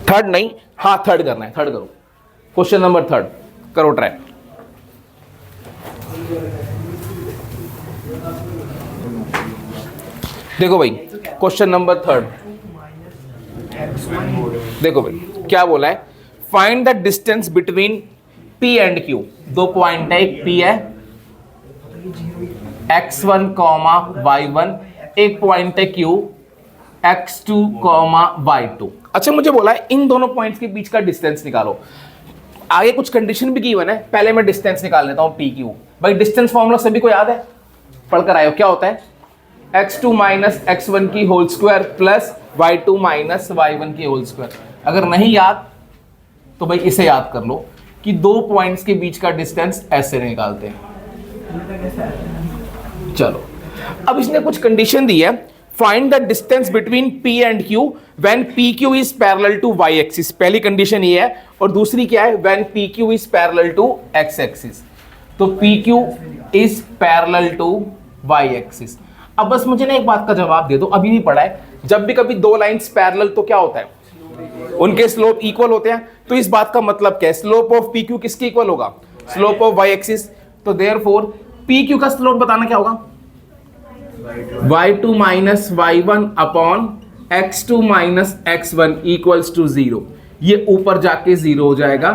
थर्ड नहीं, हाँ थर्ड करना है, थर्ड करो, क्वेश्चन नंबर 3 करो ट्राई। देखो भाई क्वेश्चन नंबर 3, देखो भाई क्या बोला है, find the distance between P and Q। दो पॉइंट है, एक P है x1 कॉमा y1, एक पॉइंट है Q x2 कॉमा y2। अच्छा, मुझे बोला है इन दोनों पॉइंट्स के बीच का डिस्टेंस निकालो। आगे कुछ कंडीशन भी गिवन है, पहले मैं डिस्टेंस निकाल लेता हूं PQ। भाई डिस्टेंस फॉर्मूला सभी को याद है, पढ़कर आए हो, क्या होता है x2 माइनस x1 की whole square plus y2 minus y1 की होल स्क्वायर। अगर नहीं याद तो भाई इसे याद कर लो कि दो पॉइंट्स के बीच का डिस्टेंस ऐसे निकालते हैं। चलो, अब इसने कुछ कंडीशन दी है, find the distance between P and Q when PQ is parallel to y axis. पहली कंडीशन ये है, और दूसरी क्या है, when PQ is parallel to x axis. तो PQ is parallel to y axis. अब बस मुझे ना एक बात का जवाब दे दो, अभी भी पढ़ा है, जब भी कभी दो लाइंस पैरेलल तो क्या होता है, उनके स्लोप इक्वल होते हैं। तो इस बात का मतलब क्या है, स्लोप ऑफ PQ किसके इक्वल होगा, स्लोप ऑफ y एक्सिस। तो देयरफॉर PQ का स्लोप बताना क्या होगा, y2 minus y1 upon x2 minus x1 equals to 0। ये ऊपर जाके 0 हो जाएगा,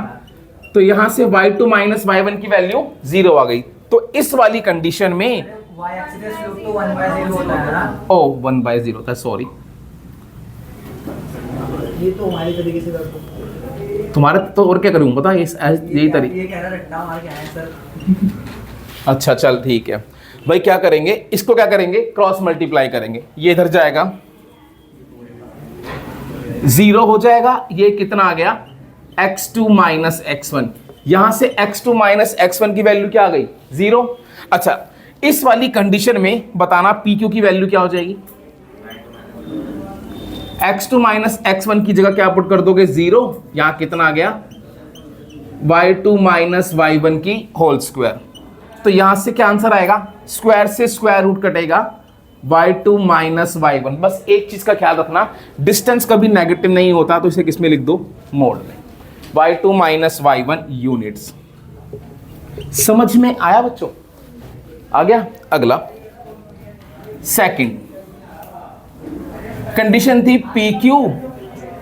तो यहां से y2 माइनस y1 की वैल्यू 0 आ गई। तो इस वाली कंडीशन में y एक्सिस स्लोप तो 1/0 होता है ना। ओ 1/0 था, सॉरी, ये तो हमारे तरीके से कर दो। तुम्हारे तो और क्या करूं पता, यही तरीके। ये कह रहा रट्टा हमारे क्या है सर। अच्छा चल ठीक है भाई, क्या करेंगे, इसको क्या करेंगे, क्रॉस मल्टीप्लाई करेंगे। ये इधर जाएगा 0 हो जाएगा, ये कितना आ गया x2 माइनस x1। यहां से x2 माइनस x1 की वैल्यू क्या आ गई 0। अच्छा, इस वाली कंडीशन में बताना PQ की वैल्यू क्या हो जाएगी, x2 माइनस x1 की जगह क्या पुट कर दोगे 0, यहां कितना आ गया y2 माइनस y1 की होल स्क्वायर। तो यहां से क्या आंसर आएगा, स्क्वायर से स्क्वायर रूट कटेगा, y2 माइनस y1। बस एक चीज का ख्याल रखना, डिस्टेंस कभी नेगेटिव नहीं होता, तो इसे किसमें लिख दो, मोड में, y2 माइनस y1 यूनिट्स। समझ में आया बच्चों, आ गया। अगला सेकंड कंडीशन थी PQ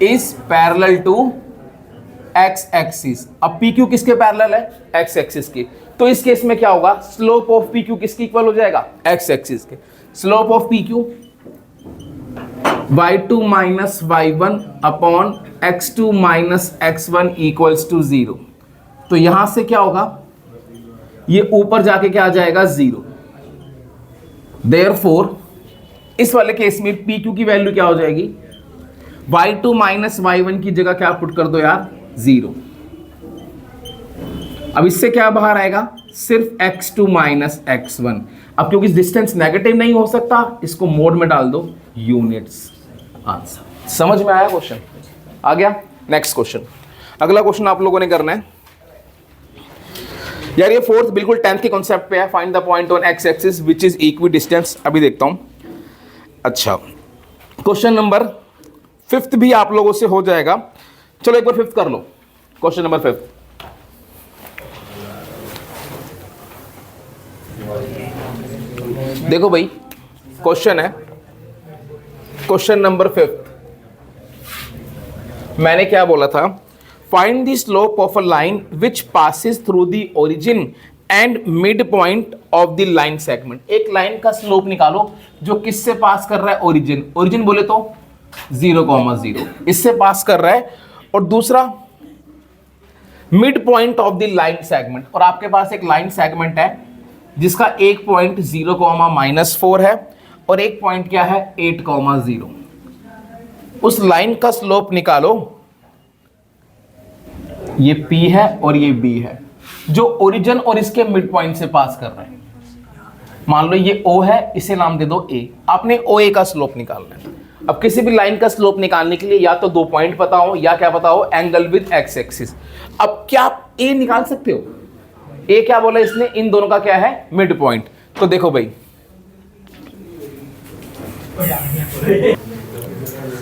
is parallel to x axis. अब PQ किसके पैरेलल है, x एक्सिस के। तो इस केस में क्या होगा, स्लोप ऑफ PQ किसके इक्वल हो जाएगा, x एक्सिस के। Slope of PQ y2 minus y1 upon x2 minus x1 equals to 0। तो यहां से क्या होगा, ये ऊपर जाके क्या आ जाएगा 0। देयरफॉर इस वाले केस में PQ की वैल्यू क्या हो जाएगी, y2 माइनस y1 की जगह क्या पुट कर दो यार 0। अब इससे क्या बाहर आएगा, सिर्फ x2 माइनस x1। अब क्योंकि डिस्टेंस नेगेटिव नहीं हो सकता, इसको मोड में डाल दो यूनिट्स। आंसर समझ में आया, क्वेश्चन आ गया। नेक्स्ट क्वेश्चन, अगला क्वेश्चन आप लोगों ने करना है यार, ये फोर्थ बिल्कुल 10th के कॉन्सेप्ट पे है। Find the point on x axis which is equi distance. अभी देखता हूं। अच्छा, क्वेश्चन नंबर 5th भी आप लोगों से हो जाएगा। चलो एक बार 5th कर लो। क्वेश्चन नंबर 5 देखो भाई, क्वेश्चन है क्वेश्चन नंबर 5। मैंने क्या बोला था, find the slope of a line which passes through the origin and mid point of the line segment. एक लाइन का स्लोप निकालो जो किससे पास कर रहा है, ओरिजिन। ओरिजिन बोले तो 0,0 इससे पास कर रहा है, और दूसरा mid point of the line segment. और आपके पास एक लाइन सेगमेंट है जिसका एक पॉइंट 0,-4 है और एक पॉइंट क्या है 8,0। उस लाइन का स्लोप निकालो, ये P है और ये B है, जो ओरिजिन और इसके मिड पॉइंट से पास कर रहे हैं। मान लो ये O है, इसे नाम दे दो A। आपने OA का स्लोप निकालना है। अब किसी भी लाइन का स्लोप निकालने के लिए या तो 2 पॉइंट पता हो या क्या पता हो, एंगल विद एक्स एक्सिस। अब क्या आप A निकाल सकते हो? A क्या बोला इसने, इन दोनों का क्या है मिड पॉइंट। तो देखो भाई,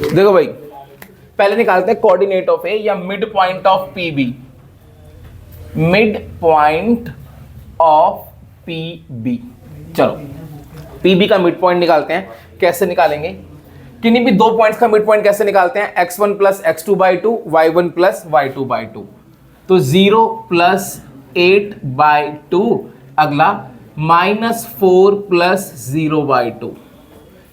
देखो भाई, पहले निकालते हैं कोऑर्डिनेट ऑफ ए या mid point of PB। Mid point of PB, चलो PB का मिड पॉइंट निकालते हैं। कैसे निकालेंगे, किन्हीं भी 2 पॉइंट्स का मिड पॉइंट कैसे निकालते हैं, x1 plus x2/2 y1 plus y2/2। तो 0 प्लस 8/2, अगला -4 प्लस 0/2,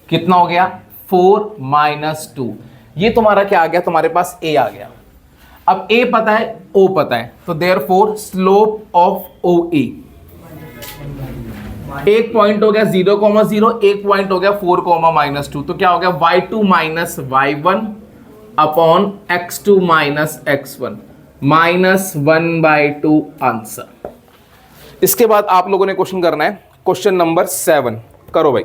कितना हो गया 4 - 2। ये तुम्हारा क्या आ गया, तुम्हारे पास A आ गया। अब A पता है, O पता है, तो देयरफॉर स्लोप ऑफ OA, एक पॉइंट हो गया 0,0, एक पॉइंट हो गया 4, -2। तो क्या हो गया y2 minus y1 upon x2 minus x1 -1/2 answer. इसके बाद आप लोगों ने क्वेश्चन करना है क्वेश्चन नंबर 7। करो भाई।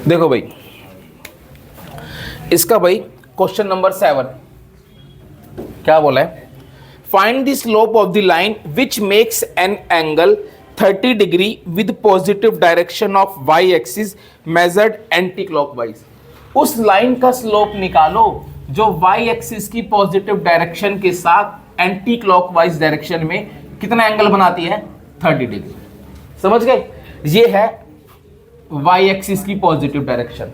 देखो भाई, इसका भाई क्वेश्चन नंबर 7 क्या बोला है, find the slope of the line which makes an angle 30 degree with positive direction of Y axis measured anti clockwise. उस लाइन का स्लोप निकालो जो वाई एक्सिस की पॉजिटिव डायरेक्शन के साथ एंटी क्लॉकवाइज डायरेक्शन में कितना एंगल बनाती है, 30 डिग्री। समझ गए, ये है वाई एक्सिस की पॉजिटिव डायरेक्शन।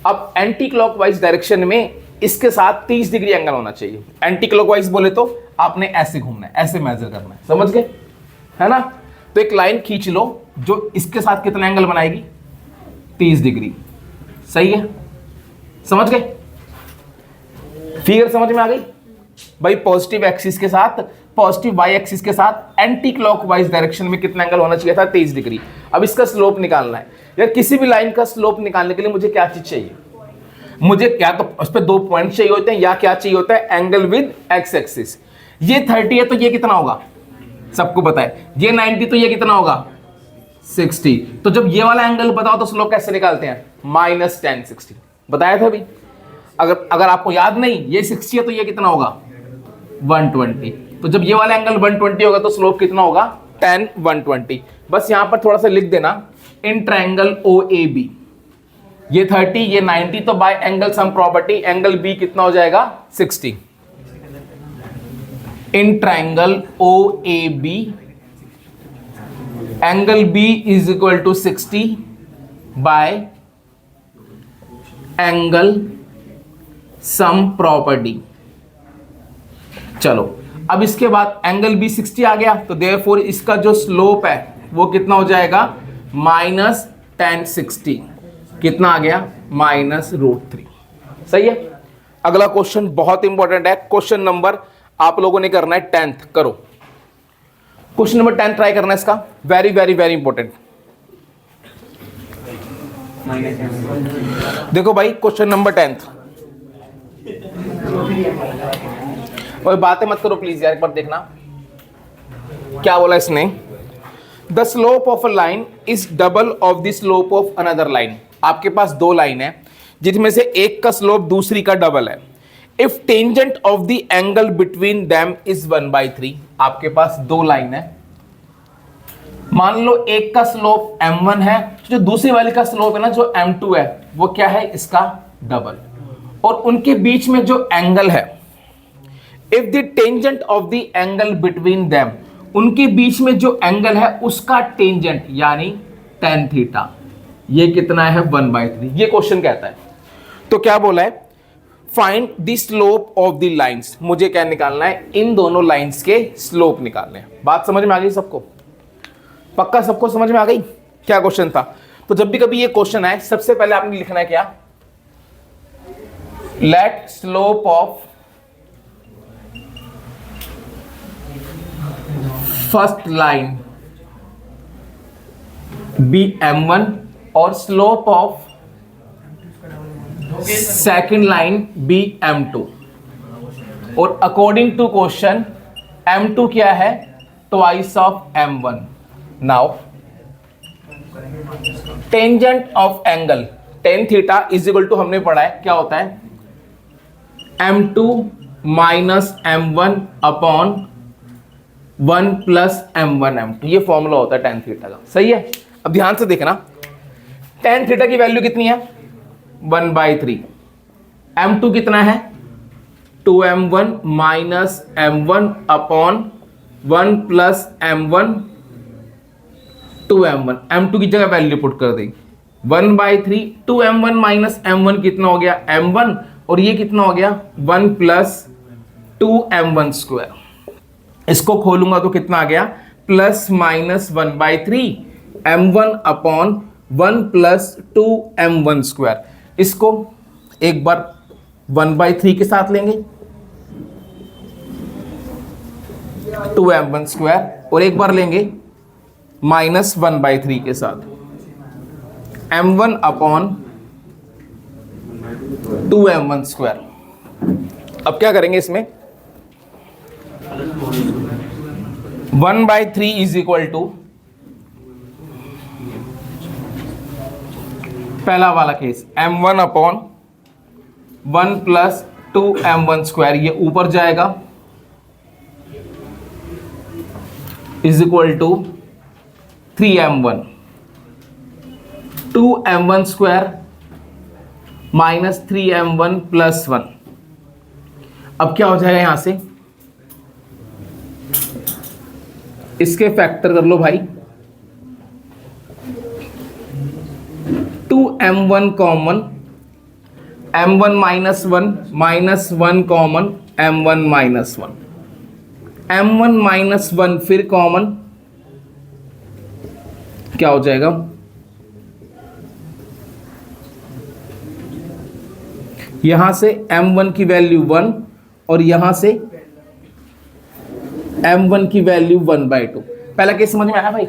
अब एंटी क्लॉकवाइज डायरेक्शन में इसके साथ 30 डिग्री एंगल होना चाहिए। एंटी क्लॉकवाइज बोले तो आपने ऐसे घूमना है, ऐसे मेजर करना है। समझ गए, है ना। तो एक लाइन खींच लो जो इसके साथ कितना एंगल बनाएगी, 30 डिग्री। सही है, समझ गए, फिगर समझ में आ गई भाई। पॉजिटिव एक्सिस के साथ, पॉजिटिव वाई एक्सिस के साथ एंटी क्लॉकवाइज डायरेक्शन में कितना एंगल होना चाहिए था, 30 डिग्री। अब इसका स्लोप निकालना है यार। किसी भी लाइन का स्लोप निकालने के लिए मुझे क्या चीज चाहिए, मुझे क्या तो उस पर 2 पॉइंट चाहिए होते हैं या क्या चाहिए होता है, एंगल विद एक्स एक्सिस। ये 30 है तो ये कितना होगा, सबको पता है। ये 90 तो ये कितना होगा, 60। तो जब ये वाला एंगल बताओ तो स्लोप कैसे निकालते हैं, -10 60। बताया था अभी। अगर आपको याद नहीं, ये 60 है तो ये कितना होगा, 120। तो जब ये वाला एंगल 120 होगा तो स्लोप कितना होगा, tan 120। बस यहां पर थोड़ा सा लिख देना, इन ट्रायंगल OAB, ये 30 ये 90, तो by angle sum property angle B कितना हो जाएगा, 60। In triangle OAB angle B is equal to 60 by angle sum property. चलो अब इसके बाद एंगल B 60 आ गया, तो देयरफॉर इसका जो स्लोप है वो कितना हो जाएगा -tan60। कितना आ गया -√3। सही है। अगला क्वेश्चन बहुत इंपॉर्टेंट है, क्वेश्चन नंबर आप लोगों ने करना है 10th। करो क्वेश्चन नंबर 10 ट्राई करना है इसका, वेरी वेरी वेरी इंपॉर्टेंट। देखो भाई क्वेश्चन नंबर 10th, और बातें मत करो प्लीज यार, एक बार देखना क्या बोला इसने। The slope of a line is double of the slope of another line. आपके पास दो लाइन है जिसमें से एक का स्लोप दूसरी का डबल है। If tangent of the angle between them is 1/3। आपके पास दो लाइन है, मान लो एक का स्लोप m1 है, जो दूसरी वाली का स्लोप है ना जो m2 है, वो क्या है इसका डबल, और उनके बीच में जो एंगल है, if the tangent of the angle between them, उनके बीच में जो एंगल है उसका टेंजेंट यानी tan थीटा, ये कितना है 1/3। ये क्वेश्चन कहता है। तो क्या बोला है, find the slope of the lines. मुझे क्या निकालना है, इन दोनों लाइंस के स्लोप निकालने हैं। बात समझ में आ गई सबको? पक्का सबको समझ में आ गई क्या क्वेश्चन था? तो जब भी कभी ये क्वेश्चन आए सबसे पहले आपने लिखना है क्या, let slope of first line be m1 और slope of second line be m2, और अकॉर्डिंग टू क्वेश्चन m2 क्या है, twice of m1। Now tangent of angle tan theta is equal to, हमने पढ़ा है क्या होता है, m2 minus m1 upon 1 plus m1 m2। ये फॉर्मूला होता है tan थीटा का। सही है। अब ध्यान से देखना, tan थीटा की वैल्यू कितनी है 1/3, m2 कितना है 2m1 minus m1 upon 1 plus m1 2m1। m2 की जगह वैल्यू पुट कर दी 1/3, 2m1 माइनस m1 कितना हो गया m1, और ये कितना हो गया 1 प्लस 2m1 स्क्वायर। इसको खोलूंगा तो कितना आ गया plus minus 1/3 m1 upon 1 plus 2m1 square. इसको एक बार 1/3 के साथ लेंगे 2m1 स्क्वायर, और एक बार लेंगे माइनस 1/3 के साथ m1 अपॉन 2m1 स्क्वायर। अब क्या करेंगे इसमें, 1/3 इज इक्वल टू, पहला वाला case m1 upon 1 plus 2m1 square, ये ऊपर जाएगा is equal to 3m1, 2m1 square minus 3m1 plus 1। अब क्या हो जाएगा यहां से, इसके फैक्टर कर लो भाई, 2m1 common, m1 minus 1 minus 1 common, m1 minus 1, m1 minus 1 फिर कॉमन, क्या हो जाएगा, यहां से m1 की वैल्यू 1 और यहां से m1 की वैल्यू 1/2। पहला केस समझ में आया भाई?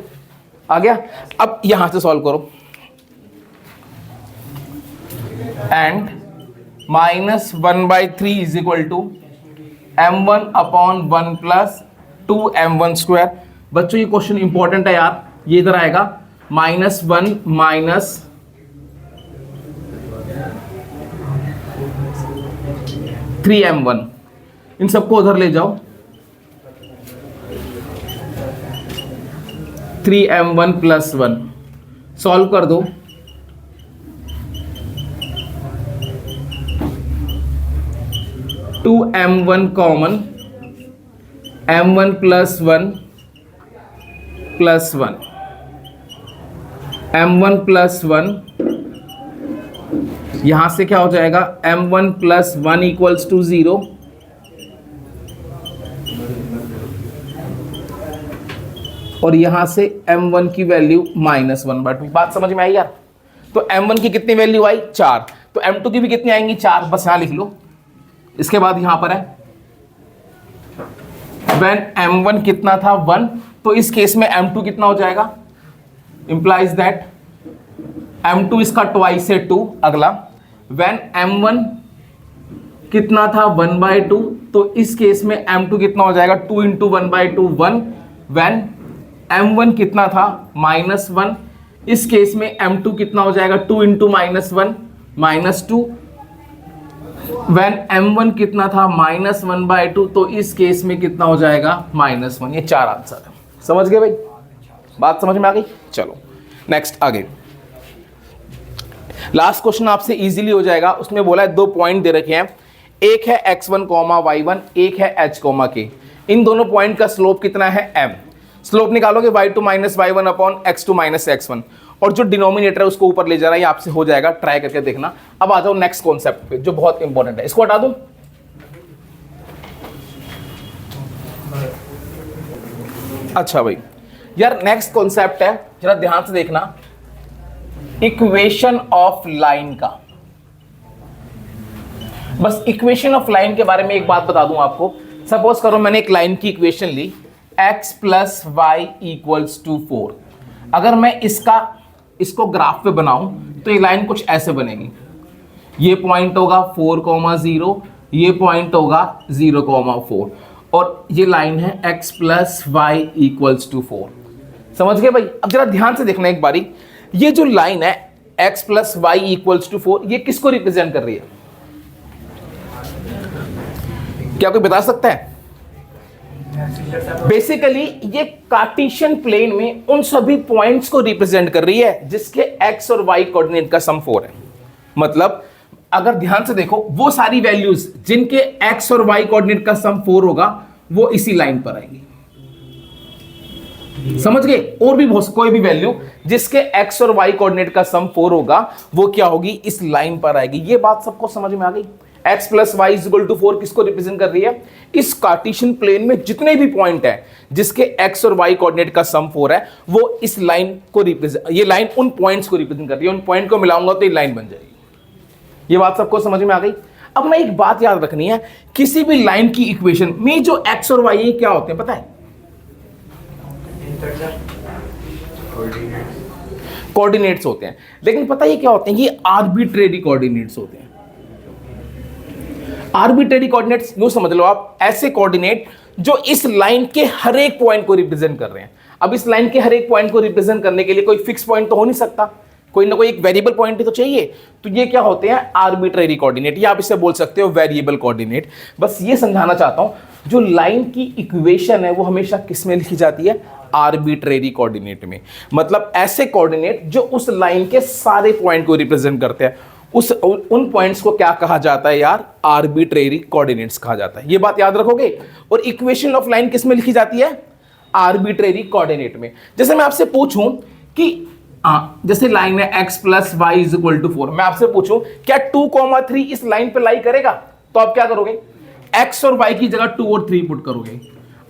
आ गया। अब यहां से सॉल्व करो, and minus 1/3 is equal to m1 upon 1 plus 2m1 square. बच्चों ये क्वेश्चन इंपॉर्टेंट है यार, ये इधर आएगा -1 माइनस 3m1, इन सबको उधर ले जाओ, 3m1 प्लस 1 सॉल्व कर दो, 2m1 common, m1 plus 1 plus 1, m1 plus 1, यहां से क्या हो जाएगा m1 प्लस 1 इक्वल्स टू 0, और यहां से m1 की वैल्यू -1/2। बात समझ में आई यार? तो m1 की कितनी वैल्यू आई? 4। तो m2 की भी कितनी आएंगी? 4। बस यहां लिख लो। इसके बाद यहां पर है when m1 कितना था? 1। तो इस केस में m2 कितना हो जाएगा? इंप्लाइज दैट m2 इसका ट्वाइस है 2। अगला when m1 कितना था? 1/2। तो इस केस में m2 कितना हो जाएगा? 2 × 1/2 1। when m1 कितना था? -1। इस केस में m2 कितना हो जाएगा? 2 × -1 -2। when m1 कितना था? -1/2। तो इस केस में कितना हो जाएगा? -1। ये 4 आंसर है। समझ गए भाई? बात समझ में आ गई? चलो नेक्स्ट आगे। लास्ट क्वेश्चन आपसे इजीली हो जाएगा। उसमें बोला है 2 पॉइंट दे रखे हैं, एक है x1, y1, एक है h, k। इन दोनों पॉइंट का स्लोप कितना है? m। स्लोप निकालोगे y2 - y1 upon x2 - x1, और जो डिनोमिनेटर है उसको ऊपर ले जा रहा है। ये आपसे हो जाएगा, ट्राई करके देखना। अब आ जाओ नेक्स्ट कॉन्सेप्ट पे जो बहुत इंपॉर्टेंट है। इसको हटा दूं? अच्छा भाई यार, नेक्स्ट कॉन्सेप्ट है, जरा ध्यान से देखना, इक्वेशन ऑफ लाइन का। बस इक्वेशन ऑफ लाइन के बारे में एक बात बता दूं आपको। सपोज करो मैंने एक लाइन की इक्वेशन ली, x + y = 4। अगर मैं इसको ग्राफ पे बनाऊं तो ये लाइन कुछ ऐसे बनेगी। ये पॉइंट होगा 4,0, ये पॉइंट होगा 0,4, और ये लाइन है x + y = 4। समझ गए भाई? अब जरा ध्यान से देखना एक बारी, ये जो लाइन है x + y = 4, ये किसको रिप्रेजेंट कर रही है? क्या कोई बता सकता है? बेसिकली ये कार्टेशियन प्लेन में उन सभी पॉइंट्स को रिप्रेजेंट कर रही है जिसके x और y कोऑर्डिनेट का सम 4 है। मतलब अगर ध्यान से देखो, वो सारी वैल्यूज जिनके x और y कोऑर्डिनेट का सम 4 होगा वो इसी लाइन पर आएंगी। समझ गए? और भी बहुत कोई भी वैल्यू जिसके x और y कोऑर्डिनेट का सम 4 होगा वो क्या होगी? इस लाइन पर आएगी। ये बात सबको समझ में आ गई? x + y = 4 किसको रिप्रेजेंट कर रही है? इस कार्टेशियन प्लेन में जितने भी पॉइंट हैं जिसके x और y कोऑर्डिनेट का सम 4 है, वो इस लाइन को रिप्रेजेंट, ये लाइन उन पॉइंट्स को रिप्रेजेंट कर रही है। उन पॉइंट को मिलाऊंगा तो ये लाइन बन जाएगी। ये बात सबको समझ में आ गई? अब ना एक बात याद रखनी है, किसी भी लाइन की इक्वेशन में जो x और y है क्या होते हैं पता है? कोऑर्डिनेट्स होते हैं। लेकिन पता है क्या होते हैं? ये आर्बिट्रेरी कोऑर्डिनेट्स होते हैं। आर्बिट्रेरी कोऑर्डिनेट्स यूं समझ लो आप, ऐसे कोऑर्डिनेट जो इस लाइन के हर एक पॉइंट को रिप्रेजेंट कर रहे हैं। अब इस लाइन के हर एक पॉइंट को रिप्रेजेंट करने के लिए कोई फिक्स पॉइंट तो हो नहीं सकता, कोई ना कोई एक वेरिएबल पॉइंट ही तो चाहिए। तो ये क्या होते हैं? आर्बिट्रेरी कोऑर्डिनेट, या आप इसे बोल सकते हो वेरिएबल कोऑर्डिनेट। बस ये समझाना चाहता हूं, जो लाइन की इक्वेशन है वो हमेशा किस में लिखी जाती है? आर्बिट्रेरी कोऑर्डिनेट में। मतलब ऐसे कोऑर्डिनेट जो उस लाइन के सारे पॉइंट को रिप्रेजेंट करते हैं, उन पॉइंट्स को क्या कहा जाता है यार? आर्बिट्रेरी कोऑर्डिनेट्स कहा जाता है। ये बात याद रखोगे। और इक्वेशन ऑफ लाइन किस में लिखी जाती है? आर्बिट्रेरी कोऑर्डिनेट में। जैसे मैं आपसे पूछूं कि जैसे लाइन है x + y = 4, मैं आपसे पूछूं क्या 2,3 इस लाइन पे लाई करेगा? तो आप क्या करोगे? x और y की जगह 2 और 3 पुट करोगे।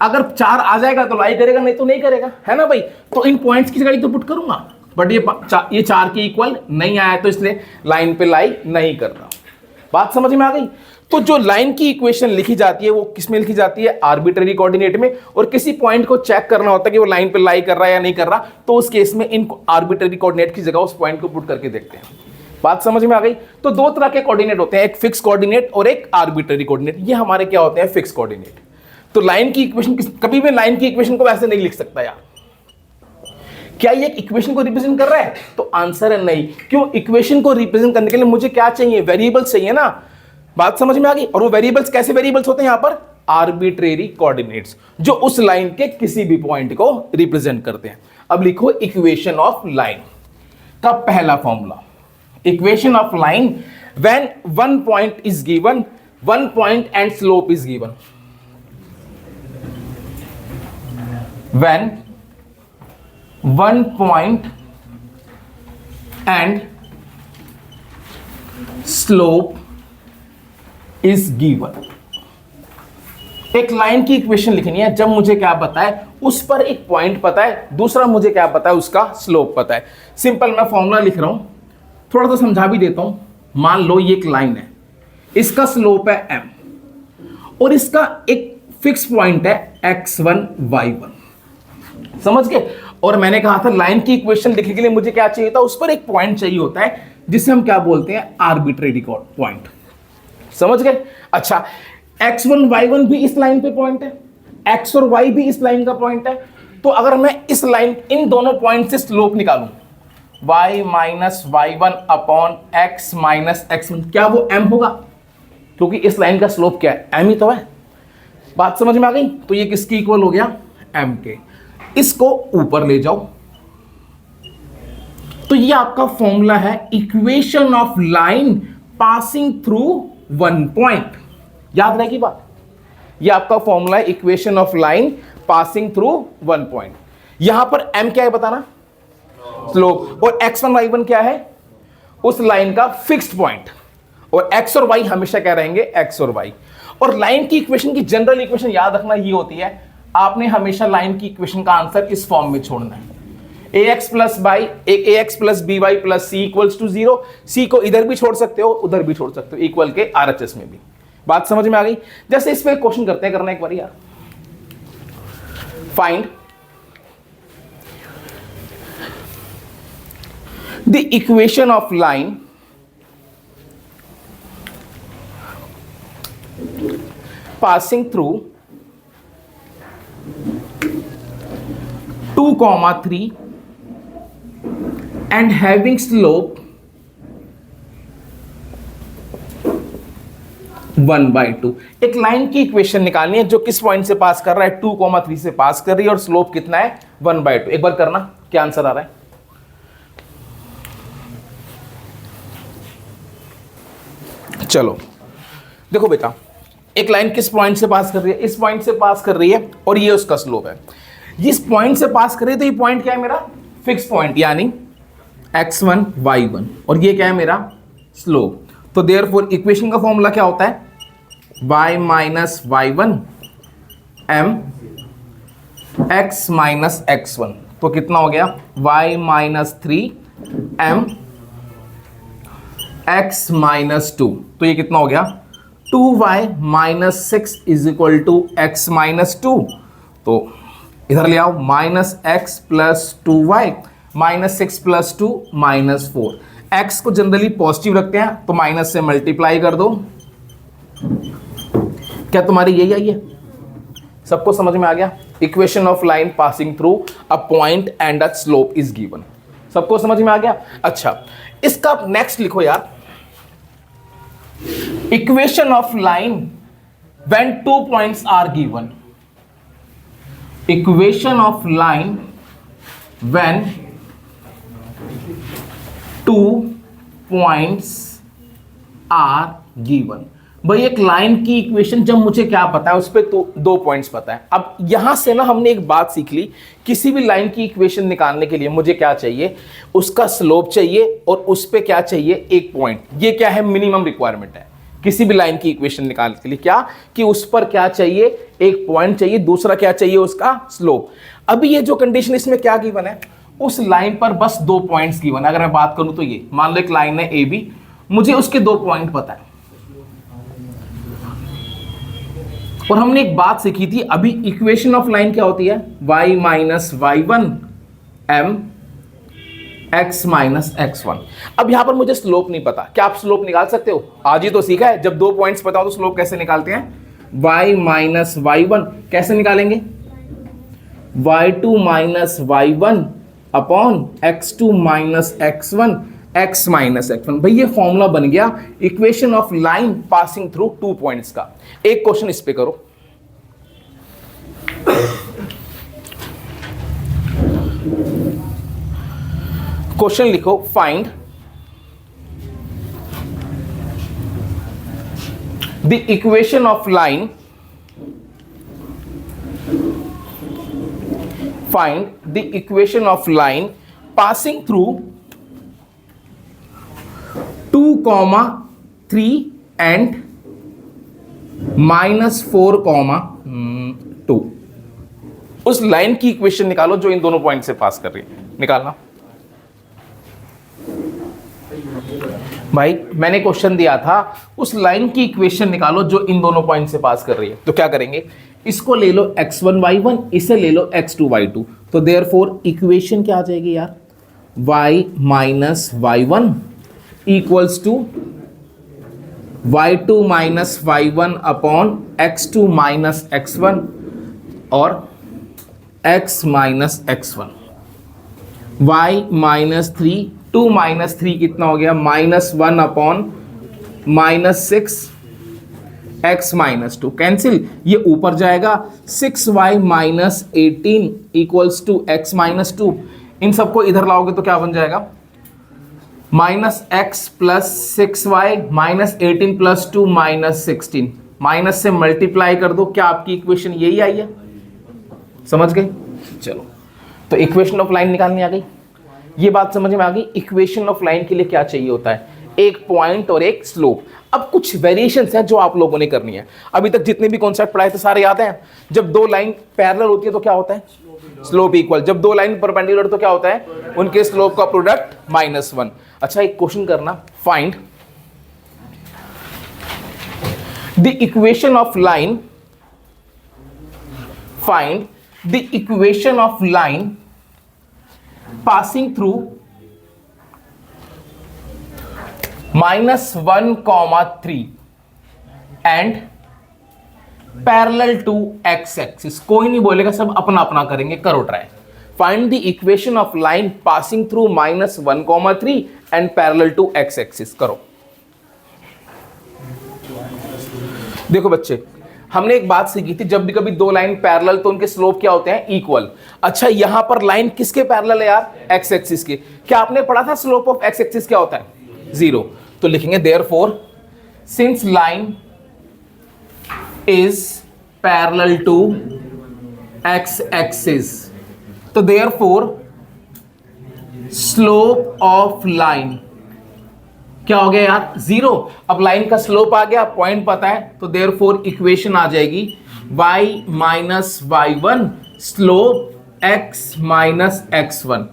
अगर 4 आ जाएगा तो लाई करेगा, नहीं तो नहीं करेगा, है ना भाई? तो इन पॉइंट्स की जगह तो पुट करूंगा, बट ये 4 के इक्वल नहीं आया तो इसलिए लाइन पे लाई नहीं कर रहा। बात समझ में आ गई? तो जो लाइन की इक्वेशन लिखी जाती है वो किस में लिखी जाती है? आर्बिट्रेरी कोऑर्डिनेट में। और किसी पॉइंट को चेक करना होता है कि वो लाइन पे लाई कर रहा है या नहीं कर रहा, तो उस केस में इन आर्बिट्रेरी कोऑर्डिनेट की जगह उस पॉइंट को पुट करके देखते हैं। बात समझ में आ गई? तो 2 तरह के कोऑर्डिनेट होते हैं, एक फिक्स कोऑर्डिनेट और एक आर्बिट्रेरी कोऑर्डिनेट। ये हमारे क्या होते हैं? Fix coordinate. तो लाइन की इक्वेशन कभी भी लाइन की इक्वेशन को वैसे नहीं लिख सकता यार। क्या ये इक्वेशन को रिप्रेजेंट कर रहा है? तो आंसर है नहीं। क्यों? इक्वेशन को रिप्रेजेंट करने के लिए मुझे क्या चाहिए? वेरिएबल्स चाहिए ना। बात समझ में आ गई? और वो वेरिएबल्स कैसे वेरिएबल्स होते हैं यहां पर? आर्बिट्रेरी कोऑर्डिनेट्स, जो उस लाइन के किसी भी पॉइंट को रिप्रेजेंट करते हैं। अब लिखो इक्वेशन ऑफ लाइन का पहला formula. Equation of line when one point is given, one point and slope is given. When one point and slope is given। एक लाइन की इक्वेशन लिखनी है जब मुझे क्या बताए? उस पर एक पॉइंट पता है, दूसरा मुझे क्या पता है, उसका स्लोप पता है। सिंपल मैं फॉर्मूला लिख रहा हूं, थोड़ा सा समझा भी देता हूं। मान लो ये एक लाइन है, इसका स्लोप है m और इसका एक फिक्स पॉइंट है x1 y1, समझ गए। और मैंने कहा था लाइन की इक्वेशन लिखने के लिए मुझे क्या चाहिए था, उस पर एक पॉइंट चाहिए होता है जिसे हम क्या बोलते हैं, आर्बिट्रेरी पॉइंट, समझ गए। अच्छा, x1 y1 भी इस लाइन पे पॉइंट है, x और y भी इस लाइन का पॉइंट है। तो अगर मैं इस लाइन, इन दोनों पॉइंट से स्लोप निकालूं, y minus y1 upon x minus x1, क्या वो m होगा? क्योंकि इस लाइन का स्लोप क्या है, m ही तो है। बात समझ में आ गई? तो ये किसकी इक्वल हो गया, m के। इसको ऊपर ले जाओ, तो ये आपका फॉर्मूला है equation of line passing through one point. याद रहेगी बात, ये आपका फॉर्मूला है equation of line passing through one point. यहां पर m क्या है बताना, स्लोप, और x1 y1 क्या है, उस लाइन का फिक्स्ड पॉइंट, और x और y हमेशा क्या रहेंगे, x और y। और लाइन की इक्वेशन की जनरल इक्वेशन याद रखना ये होती है, आपने हमेशा लाइन की इक्वेशन का आंसर इस फॉर्म में छोड़ना है, ax plus by plus c equals to 0। c को इधर भी छोड़ सकते हो, उधर भी छोड़ सकते हो, इक्वल के RHS में भी। बात समझ में आ गई? जैसे इस पे क्वेश्चन करते हैं, करना एक बार यार। Find the equation of line passing through 2, 3 and having slope 1/2। एक लाइन की इक्वेशन निकालनी है जो किस पॉइंट से पास कर रहा है, 2, 3 से पास कर रही है, और स्लोप कितना है, 1/2। एक बार करना, क्या आंसर आ रहा है? चलो देखो बेटा, एक लाइन किस पॉइंट से पास कर रही है, इस पॉइंट से पास कर रही है, और ये उसका स्लोप है। इस पॉइंट से पास कर रही है, तो ये पॉइंट क्या है मेरा, फिक्स पॉइंट, यानी x1 y1, और ये क्या है मेरा स्लोप। तो देयरफॉर इक्वेशन का फॉर्मूला क्या होता है, y minus y1 m x minus x1। तो कितना हो गया, y minus 3 m x minus 2। तो ये कितना हो गया, 2y minus 6 is equal to x minus 2। तो इधर ले आओ, minus x plus 2y minus 6 plus 2 minus 4। x को जनरली पॉजिटिव रखते हैं, तो माइनस से मल्टीप्लाई कर दो। क्या तुम्हारी यही आई है? सबको समझ में आ गया? Equation of line passing through a point and a slope is given. सबको समझ में आ गया? अच्छा, इसका नेक्स्ट लिखो यार, equation of line when 2 points are given। Equation of line when 2 points are given। भाई एक लाइन की इक्वेशन जब मुझे क्या पता है, उस पर तो 2 पॉइंट्स पता है। अब यहां से ना हमने एक बात सीख ली, किसी भी लाइन की इक्वेशन निकालने के लिए मुझे क्या चाहिए, उसका स्लोप चाहिए, और उस पर क्या चाहिए, एक पॉइंट। ये क्या है, मिनिमम रिक्वायरमेंट है किसी भी लाइन की इक्वेशन निकालने के लिए, क्या कि उस पर क्या चाहिए, एक पॉइंट चाहिए, दूसरा क्या चाहिए, उसका स्लोप। अभी ये जो कंडीशन इसमें क्या गिवन है, उस लाइन पर बस 2 पॉइंट्स गिवन है। अगर मैं बात करूं तो ये मान लो एक लाइन है ए बी, मुझे उसके 2 पॉइंट पता है। और हमने एक बात सीखी थी अभी, इक्वेशन ऑफ लाइन क्या होती है, y minus y1 m x minus x1। अब यहां पर मुझे स्लोप नहीं पता, क्या आप स्लोप निकाल सकते हो? आज ही तो सीखा है, जब 2 पॉइंट्स पता हो तो स्लोप कैसे निकालते हैं, y माइनस y1 कैसे निकालेंगे, y2 minus y1 upon x2 minus x1 x minus x1। भाई ये फॉर्मूला बन गया equation of line passing through 2 points का। एक क्वेश्चन इस पे करो, क्वेश्चन लिखो, find the equation of line, find the equation of line passing through 2, 3 and -4, 2। उस लाइन की इक्वेशन निकालो जो इन दोनों पॉइंट से पास कर रही है। निकालना भाई, मैंने क्वेश्चन दिया था उस लाइन की इक्वेशन निकालो जो इन दोनों पॉइंट से पास कर रही है। तो क्या करेंगे, इसको ले लो x1 y1, इसे ले लो x2 y2। तो देयरफॉर इक्वेशन क्या आ जाएगी यार, y minus y1 equals to y2 minus y1 upon x2 minus x1 और x minus x1। y minus 3, 2 minus 3 कितना हो गया, -1 अपॉन -6 x माइनस 2, कैंसिल, ये ऊपर जाएगा 6y minus 18 equals to x minus 2। इन सबको इधर लाओगे तो क्या बन जाएगा, -x plus 6y minus 18 plus 2 minus 16, minus से मल्टीप्लाई कर दो। क्या आपकी इक्वेशन यही आई है? समझ गए? चलो, तो इक्वेशन ऑफ लाइन निकालनी आ गई, ये बात समझ में आ गई। इक्वेशन ऑफ लाइन के लिए क्या चाहिए होता है, एक पॉइंट और एक स्लोप। अब कुछ वेरिएशंस हैं जो आप लोगों ने करनी है। अभी तक जितने भी कॉन्सेप्ट पढ़ाए थे सारे याद हैं। जब दो लाइन पैरेलल होती है तो क्या होता है, स्लोप इक्वल। जब दो लाइन परपेंडिकुलर तो क्या होता है, उनके स्लोप का प्रोडक्ट -1। अच्छा, एक क्वेश्चन करना, find the equation of line, find the equation of line passing through -1, 3 and parallel to x axis। कोई नहीं बोलेगा, सब अपना अपना करेंगे, करो try. Find the equation of line passing through -1, 3 and parallel to x axis. करो। देखो बच्चे, हमने एक बात सीखी थी, जब भी कभी दो लाइन पैरेलल तो उनके स्लोप क्या होते हैं, इक्वल। अच्छा, यहां पर लाइन किसके पैरेलल है यार, एक्स एक्सिस के। क्या आपने पढ़ा था स्लोप ऑफ एक्स एक्सिस क्या होता है, 0। तो लिखेंगे therefore since line is parallel to x axis, तो देयरफॉर स्लोप ऑफ लाइन क्या हो गया यार, 0। अब लाइन का स्लोप आ गया, पॉइंट पता है, तो देयरफॉर इक्वेशन आ जाएगी y minus y1 slope x minus x1,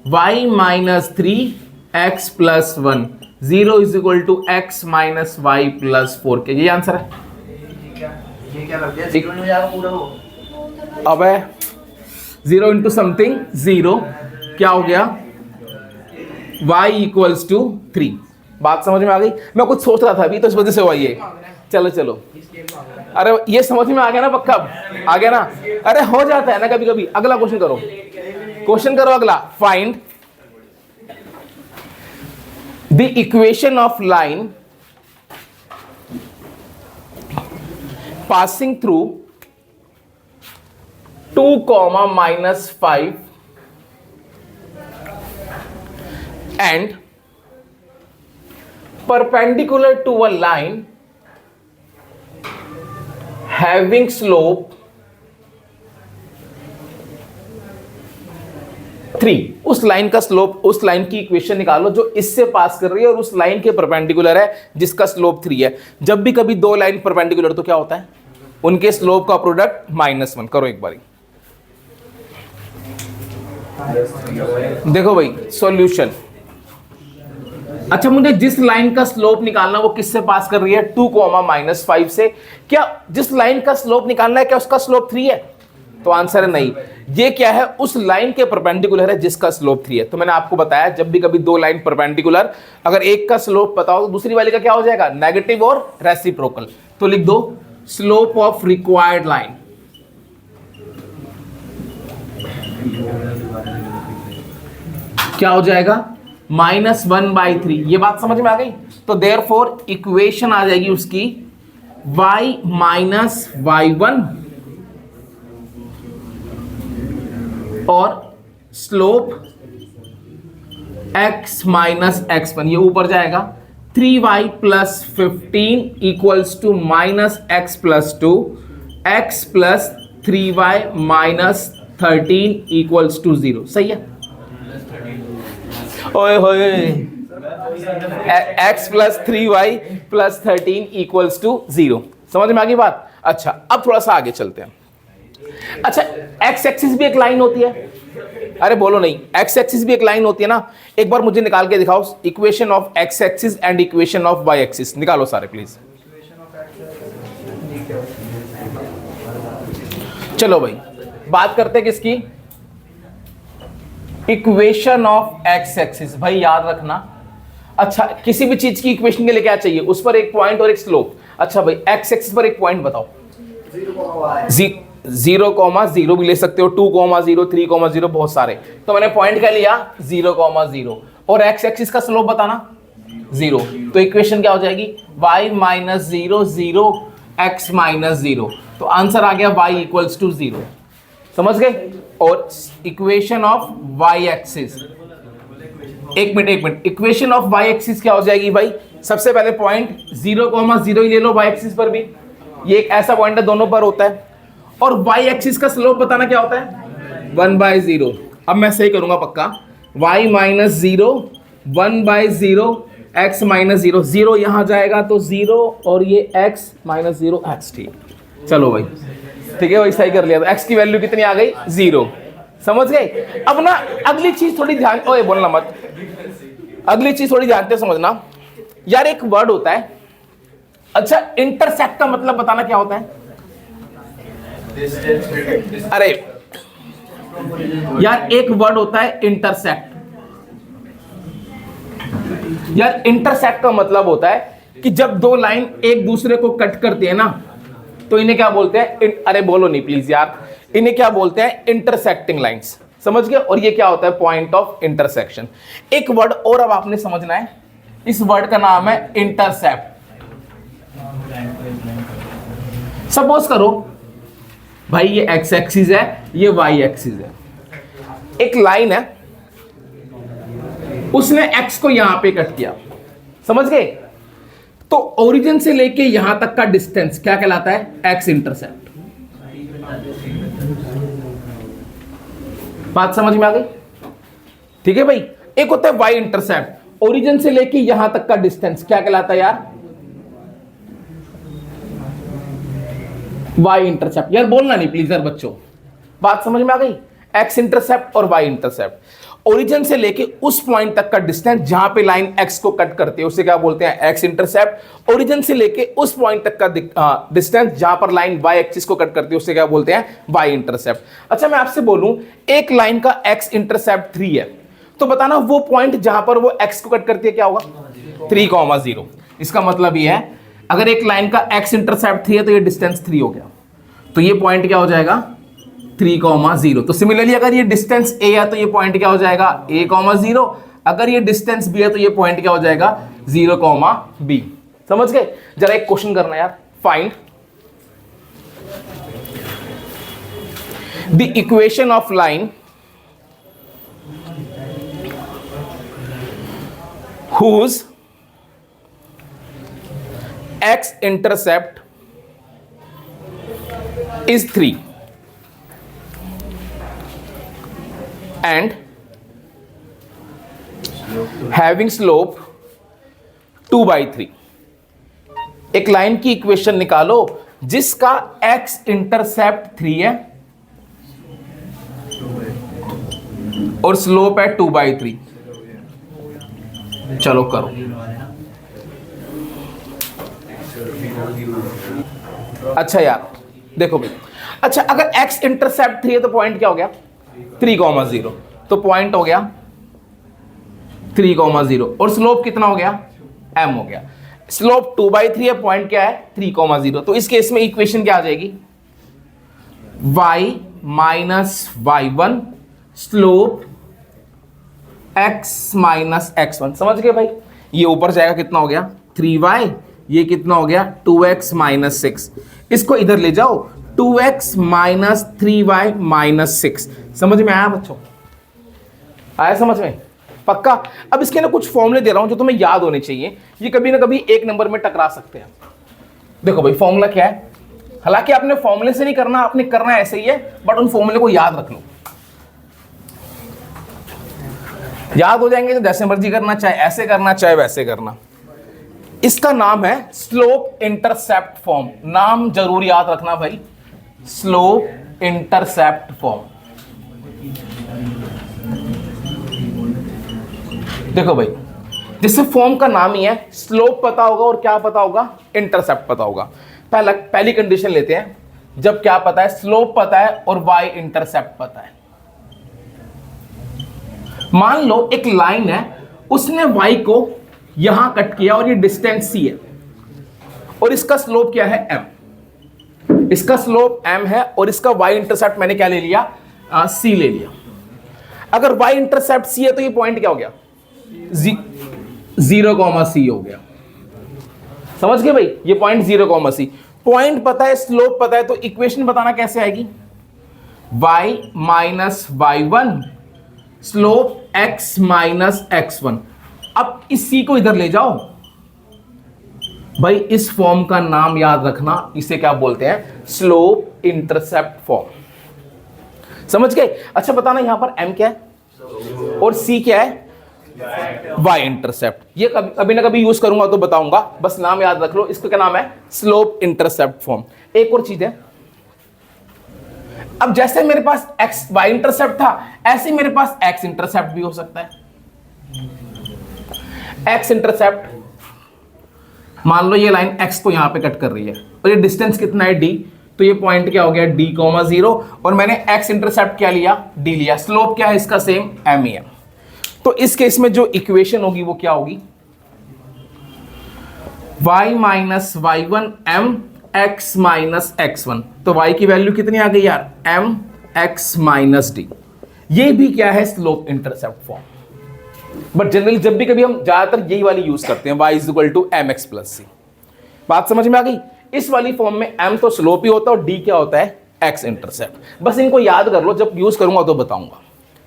y minus 3 x plus 1, 0 is equal to x minus y plus 4 के। ये आंसर है। ये क्या कर दिया, 0 में जाएगा पूरा वो। अबे 0 इंटू समथिंग 0, क्या हो गया, y इक्वल्स टू 3। बात समझ में आ गई? मैं कुछ सोच रहा था अभी, तो इस वजह से हुआ ये। चलो चलो, अरे ये समझ में आ गया ना, पक्का आ गया ना? अरे हो जाता है ना कभी कभी। अगला क्वेश्चन करो, क्वेश्चन करो अगला। Find the equation of line passing through 2, -5 and perpendicular to a line having slope 3। उस लाइन का स्लोप, उस लाइन की इक्वेशन निकालो जो इससे पास कर रही है और उस लाइन के परपेंडिकुलर है जिसका स्लोप 3 है। जब भी कभी दो लाइन परपेंडिकुलर तो क्या होता है, उनके स्लोप का प्रोडक्ट -1। करो एक बारी। देखो भाई सॉल्यूशन। अच्छा, मुझे जिस लाइन का स्लोप निकालना वो किससे पास कर रही है, 2, -5 से। क्या जिस लाइन का स्लोप निकालना है क्या उसका स्लोप 3 है? तो आंसर है नहीं। ये क्या है, उस लाइन के परपेंडिकुलर है जिसका स्लोप 3 है। तो मैंने आपको बताया, जब भी कभी दो लाइन परपेंडिकुलर, अगर एक का स्लोप पता हो तो दूसरी वाली का क्या हो जाएगा, नेगेटिव और रेसिप्रोकल। तो लिख दो स्लोप ऑफ रिक्वायर्ड लाइन, क्या हो जाएगा, -1/3। ये बात समझ में आ गई? तो देयरफॉर इक्वेशन आ जाएगी उसकी y माइनस y1 और स्लोप x माइनस x1। ये ऊपर जाएगा 3y plus 15 equals to -x plus 2, x plus 3y minus 13 equals to 0। सही है? ओए होए, x plus 3y plus 13 equals to 0। समझ में आ गई बात? अच्छा, अब थोड़ा सा आगे चलते हैं। अच्छा, एक्स एक्सिस भी एक लाइन होती है, अरे बोलो नहीं, एक्स एक्सिस भी एक लाइन होती है ना। एक बार मुझे निकाल के दिखाओ equation of x axis and equation of Y axis, निकालो सारे प्लीज। चलो भाई बात करते हैं किसकी, इक्वेशन ऑफ एक्स एक्सिस। भाई याद रखना, अच्छा किसी भी चीज की इक्वेशन के लिए क्या चाहिए, उस पर एक पॉइंट और एक स्लोप। अच्छा भाई एक्स एक्सिस पर एक पॉइंट बताओ, 0,0 भी ले सकते हो, 2,0, 3,0, बहुत सारे। तो मैंने पॉइंट क्या लिया 0,0 और एक्स एक्सिस का स्लोप बताना 0। तो इक्वेशन क्या हो जाएगी y माइनस 0 0 x माइनस 0। तो आंसर आ गया y इक्वल्स टू 0। समझ गए। और इक्वेशन ऑफ y एक्सिस, एक minute, equation of y axis क्या हो जाएगी भाई, सबसे पहले पॉइंट 0,0 ही ले लो y एक्सिस पर भी, ये एक ऐसा पॉइंट है दोनों पर होता है। और y एक्सिस का स्लोप बताना क्या होता है 1/0। अब मैं सही करूंगा पक्का, y माइनस 0 1/0 x माइनस 0, 0 यहां जाएगा तो 0 और ये x माइनस 0 x। ठीक, चलो भाई ठीक है भाई सही कर लिया। तो x की वैल्यू कितनी आ गई 0। समझ गए। अब ना अगली चीज थोड़ी ध्यान, ओए बोलना मत, अगली चीज थोड़ी ध्यान से समझना यार। एक वर्ड होता है, अच्छा इंटरसेक्ट का मतलब बताना क्या होता है। अरे यार एक वर्ड होता है इंटरसेक्ट। यार इंटरसेक्ट का मतलब होता है कि जब दो लाइन एक दूसरे को कट करती है ना, तो इन्हें क्या बोलते हैं, अरे बोलो नहीं प्लीज यार, इन्हें क्या बोलते हैं इंटरसेक्टिंग लाइंस। समझ गए। और ये क्या होता है पॉइंट ऑफ इंटरसेक्शन। एक वर्ड और अब आपने समझना है, इस वर्ड का नाम है इंटरसेप्ट। सपोज करो भाई ये एक्स एक्सिस है, ये वाई एक्सिस है, एक लाइन है, उसने एक्स को यहां पे कट किया। समझ गए। तो ओरिजिन से लेके यहां तक का डिस्टेंस क्या कहलाता है एक्स इंटरसेप्ट। बात समझ में आ गई। ठीक है भाई। एक होता है वाई इंटरसेप्ट, ओरिजिन से लेके यहां तक का डिस्टेंस क्या कहलाता है यार वाई इंटरसेप्ट। यार बोलना नहीं प्लीज यार बच्चों, बात समझ में आ गई। एक्स इंटरसेप्ट और वाई इंटरसेप्ट, ओरिजिन से लेके उस पॉइंट तक का डिस्टेंस जहां पे लाइन एक्स को कट करती है उसे क्या बोलते हैं एक्स इंटरसेप्ट। ओरिजिन से लेके उस पॉइंट तक का डिस्टेंस जहां पर लाइन वाई एक्सिस को कट करती है उसे क्या बोलते हैं वाई इंटरसेप्ट। अच्छा मैं आपसे बोलूं एक लाइन का एक्स इंटरसेप्ट 3 है, तो बताना वो पॉइंट जहां पर वो एक्स को कट करती है क्या होगा 3,0। इसका मतलब ये है अगर एक लाइन का एक्स इंटरसेप्ट 3 है तो ये डिस्टेंस 3 हो गया, तो ये पॉइंट क्या हो जाएगा 3,0। तो सिमिलरली अगर ये डिस्टेंस a है तो ये पॉइंट क्या हो जाएगा a,0। अगर ये डिस्टेंस b है तो ये पॉइंट क्या हो जाएगा 0,b। समझ गए। जरा एक क्वेश्चन करना यार, find the equation of line whose x intercept is 3 and having slope 2/3। एक लाइन की इक्वेशन निकालो जिसका x इंटरसेप्ट 3 है और स्लोप है 2/3। चलो करो। अच्छा यार देखो भाई, अच्छा अगर x इंटरसेप्ट 3 है तो पॉइंट क्या हो गया 3,0। तो पॉइंट हो गया 3,0 और स्लोप कितना हो गया m हो गया। स्लोप 2/3 है, पॉइंट क्या है 3,0। तो इस केस में इक्वेशन क्या आ जाएगी y minus y1 slope x minus x1। समझ गए भाई। ये ऊपर जाएगा कितना हो गया 3y, ये कितना हो गया 2x माइनस 6। इसको इधर ले जाओ 2x माइनस 3y माइनस 6। समझ में आया बच्चों, आया समझ में पक्का। अब इसके ना कुछ फॉर्मूले दे रहा हूं जो तुम्हें याद होने चाहिए, ये कभी ना कभी एक नंबर में टकरा सकते हैं। देखो भाई फॉर्मूला क्या है, हालांकि आपने फॉर्मूले से नहीं करना, आपने करना ऐसे ही है, बट उन फॉर्मूले को याद रख लो, याद हो जाएंगे तो जैसे मर्जी करना, चाहे ऐसे करना चाहे वैसे करना। इसका नाम है स्लोप इंटरसेप्ट फॉर्म। नाम जरूर याद रखना भाई, स्लोप इंटरसेप्ट फॉर्म। देखो भाई, जिससे फॉर्म का नाम ही है, स्लोप पता होगा और क्या पता होगा, इंटरसेप्ट पता होगा। पहली कंडीशन लेते हैं, जब क्या पता है, स्लोप पता है और y इंटरसेप्ट पता है। मान लो एक लाइन है, उसने y को यहां कट किया और ये डिस्टेंस c है और इसका स्लोप क्या है, m। इसका स्लोप m है और इसका y इंटरसेप्ट मैंने क्या ले लिया, c ले लिया। अगर y इंटरसेप्ट c है तो ये पॉइंट क्या हो गया, 0,c हो गया। समझ गए भाई, ये पॉइंट 0,c। पॉइंट पता है, स्लोप पता है, तो इक्वेशन बताना कैसे आएगी, y minus y1 slope x minus x1। अब इस c को इधर ले जाओ भाई, इस फॉर्म का नाम याद रखना, इसे क्या बोलते हैं, स्लोप इंटरसेप्ट फॉर्म। समझ गए। अच्छा बताना यहां पर m क्या है और c क्या है, y इंटरसेप्ट। ये कभी ना कभी यूज करूंगा तो बताऊंगा, बस नाम याद रख लो, इसका क्या नाम है, स्लोप इंटरसेप्ट फॉर्म। एक और चीज है, अब जैसे मेरे पास x y इंटरसेप्ट था, ऐसे मेरे पास x इंटरसेप्ट भी हो सकता है। x इंटरसेप्ट, मान लो ये लाइन x को यहां पे कट कर रही है और ये डिस्टेंस कितना है d, तो ये पॉइंट क्या हो गया, d, 0 और मैंने x इंटरसेप्ट क्या लिया, d लिया। स्लोप क्या है इसका, सेम m ही है। तो इस केस में जो इक्वेशन होगी वो क्या होगी, y minus y1 m x minus x1। तो y की वैल्यू कितनी आ गई यार, m x माइनस d। ये भी क्या है, slope intercept form. But generally जब भी कभी हम ज्यादातर यही वाली यूज करते हैं, y is equal to m x plus c. बात समझ में आ गई। इस वाली फॉर्म में m तो स्लोप ही होता है और d क्या होता है, x इंटरसेप्ट। बस इनको याद कर लो, जब यूज करूंगा तो बताऊंगा।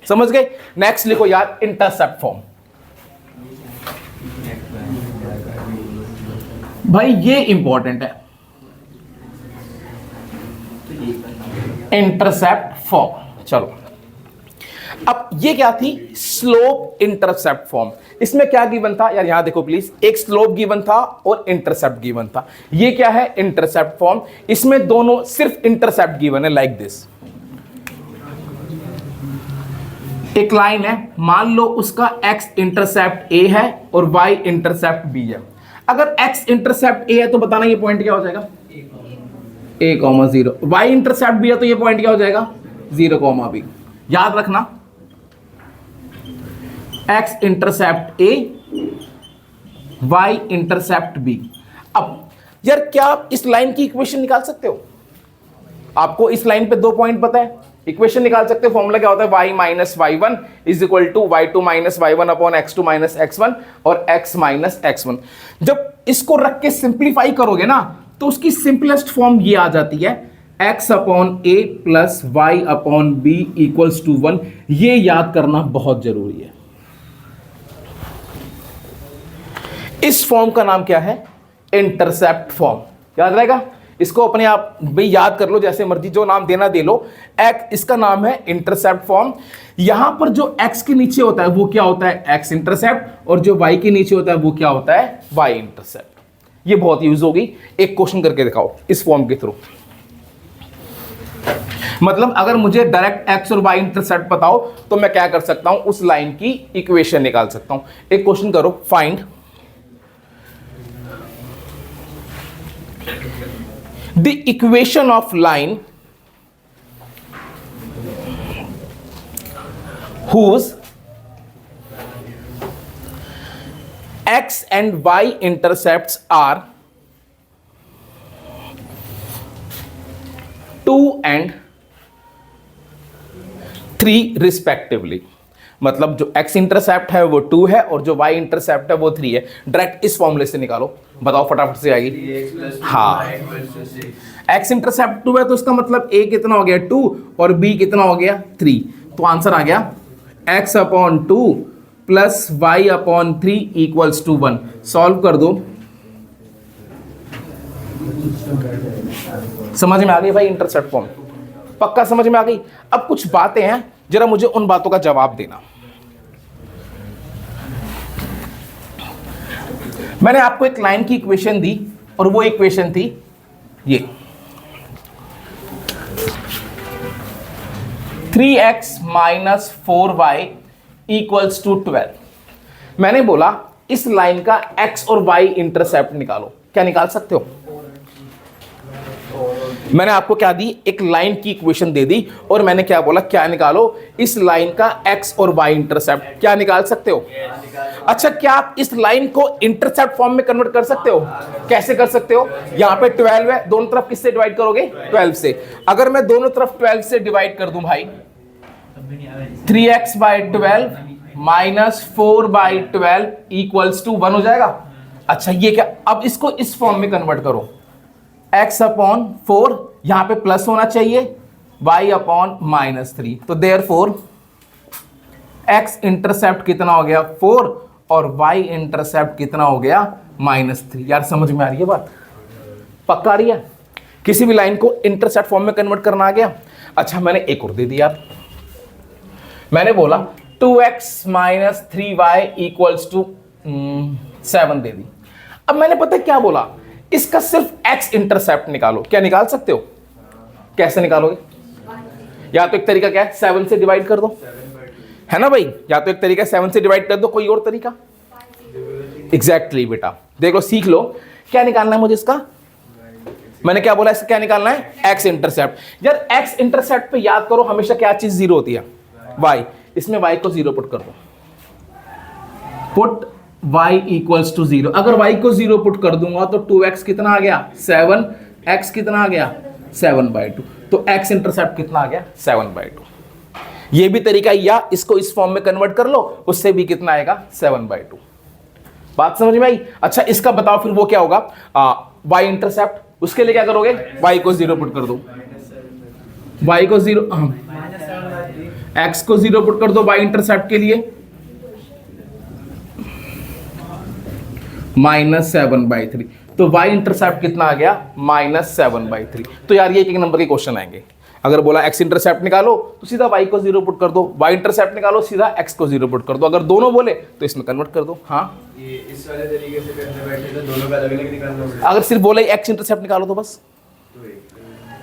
समझ गए। नेक्स्ट लिखो यार, इंटरसेप्ट फॉर्म। भाई ये इंपॉर्टेंट है, इंटरसेप्ट फॉर्म। चलो अब ये क्या थी, स्लोप इंटरसेप्ट फॉर्म। इसमें क्या गिवन था यार, यहां देखो प्लीज, एक स्लोप गिवन था और इंटरसेप्ट गिवन था। ये क्या है, इंटरसेप्ट फॉर्म। इसमें दोनों सिर्फ इंटरसेप्ट गिवन है, लाइक दिस। एक लाइन है, मान लो उसका x इंटरसेप्ट a है और y इंटरसेप्ट b है। अगर x इंटरसेप्ट a है तो बताना ये पॉइंट क्या हो जाएगा, a, 0। y इंटरसेप्ट b है तो ये पॉइंट क्या हो जाएगा, 0, b। याद रखना, x intercept a, y intercept b। अब यार क्या आप इस लाइन की इक्वेशन निकाल सकते हो, आपको इस लाइन पे 2 पॉइंट पता है, इक्वेशन निकाल सकते हो। फॉर्मूला क्या होता है, y minus y1 is equal to y2 minus y1 upon x2 minus x1 और x माइनस x1। जब इसको रख के सिंप्लीफाई करोगे ना, तो उसकी सिंपलेस्ट फॉर्म ये आ जाती है, x upon a plus y upon b equals to 1। ये याद करना बहुत जरूरी है। इस फॉर्म का नाम क्या है, इंटरसेप्ट फॉर्म। याद रहेगा, इसको अपने आप भी याद कर लो, जैसे मर्जी जो नाम देना दे लो। इसका नाम है इंटरसेप्ट फॉर्म। यहां पर जो x के नीचे होता है वो क्या होता है, x इंटरसेप्ट, और जो y के नीचे होता है वो क्या होता है, y इंटरसेप्ट। ये बहुत यूज होगी। एक क्वेश्चन करके दिखाओ इस फॉर्म के थ्रू। मतलब अगर मुझे डायरेक्ट x और y इंटरसेप्ट बताओ तो मैं क्या कर सकता हूं, उस लाइन की इक्वेशन निकाल सकता हूं। एक क्वेश्चन करो, find the equation of line whose x and y intercepts are 2 and 3 respectively। मतलब जो x इंटरसेप्ट है वो 2 है और जो y इंटरसेप्ट है वो 3 है। डायरेक्ट इस फॉर्मूले से निकालो, बताओ फटाफट से आएगी। हाँ, x इंटरसेप्ट 2 है तो इसका मतलब a कितना हो गया, 2 और b कितना हो गया, 3। तो आंसर आ गया x upon 2 plus y upon 3 equals to 1। Solve कर दो। समझ में आ गई भाई इंटरसेप्ट फॉर्म, पक्का समझ में आ गई। अब कुछ बातें हैं, जरा मुझे उन बातों का जवाब देना। मैंने आपको एक लाइन की इक्वेशन दी और वो इक्वेशन थी ये। 3x minus 4y equals to 12। मैंने बोला इस लाइन का x और y इंटरसेप्ट निकालो। क्या निकाल सकते हो? मैंने आपको क्या दी, एक लाइन की इक्वेशन दे दी और मैंने क्या बोला, क्या निकालो इस लाइन का x और y इंटरसेप्ट। क्या निकाल सकते हो? अच्छा, क्या आप इस लाइन को इंटरसेप्ट फॉर्म में कन्वर्ट कर सकते हो? कैसे कर सकते हो? यहां पे 12 है, दोनों तरफ किससे डिवाइड करोगे? 12 से। अगर मैं दोनों तरफ 12 से डिवाइड कर दूं भाई, 3x by 12 minus 4 by 12 equals to 1 हो जाएगा। अच्छा, ये क्या, अब इसको इस फॉर्म में कन्वर्ट करो, x अपॉन 4, यहां पे प्लस होना चाहिए, y अपॉन माइनस 3। तो देयरफॉर x इंटरसेप्ट कितना हो गया? 4 और y इंटरसेप्ट कितना हो गया? -3। यार समझ में आ रही है बात? पक्का आ रही है? किसी भी लाइन को इंटरसेप्ट फॉर्म में कन्वर्ट करना आ गया। अच्छा, मैंने एक और दे दिया, मैंने बोला 2x minus 3y equals to 7 दे दी। अब मैंने पता है क्या बोला, इसका सिर्फ x इंटरसेप्ट निकालो। क्या निकाल सकते हो? कैसे निकालोगे? या तो एक तरीका क्या है, 7 से डिवाइड कर दो, है ना भाई? या तो एक तरीका 7 से डिवाइड कर दो, कोई और तरीका? एग्जैक्टली बेटा, देख लो, सीख लो। क्या निकालना है मुझे इसका? मैंने क्या बोला, इसका क्या निकालना है? x intercept. यार x इंटरसेप्ट पे याद करो, हमेशा क्या चीज जीरो होती है? y। इसमें y को जीरो पुट कर दो, पुट y इक्वल्स टू 0। अगर y को 0 पुट कर दूंगा तो 2x कितना आ गया? 7। x कितना आ गया? 7/2। तो x इंटरसेप्ट कितना आ गया? 7/2। ये भी तरीका, या इसको इस फॉर्म में कन्वर्ट कर लो, उससे भी कितना आएगा? 7/2। बात समझ में आई? अच्छा, इसका बताओ फिर वो क्या होगा, y इंटरसेप्ट। उसके लिए क्या करोगे? y को 0 पुट कर दो, y को 0, x को 0 पुट कर दो y इंटरसेप्ट के लिए, -7/3। तो y इंटरसेप्ट कितना आ गया? -7/3। तो यार ये एक नंबर के क्वेश्चन आएंगे। अगर बोला x इंटरसेप्ट निकालो तो सीधा y को 0 पुट कर दो, y इंटरसेप्ट निकालो सीधा x को 0 पुट कर दो। अगर दोनों बोले तो इसमें कन्वर्ट कर दो। हाँ, ये इस वाले तरीके से करने बैठे तो दोनों का अलग-अलग निकालना पड़ेगा। अगर सिर्फ बोले x इंटरसेप्ट निकालो तो बस,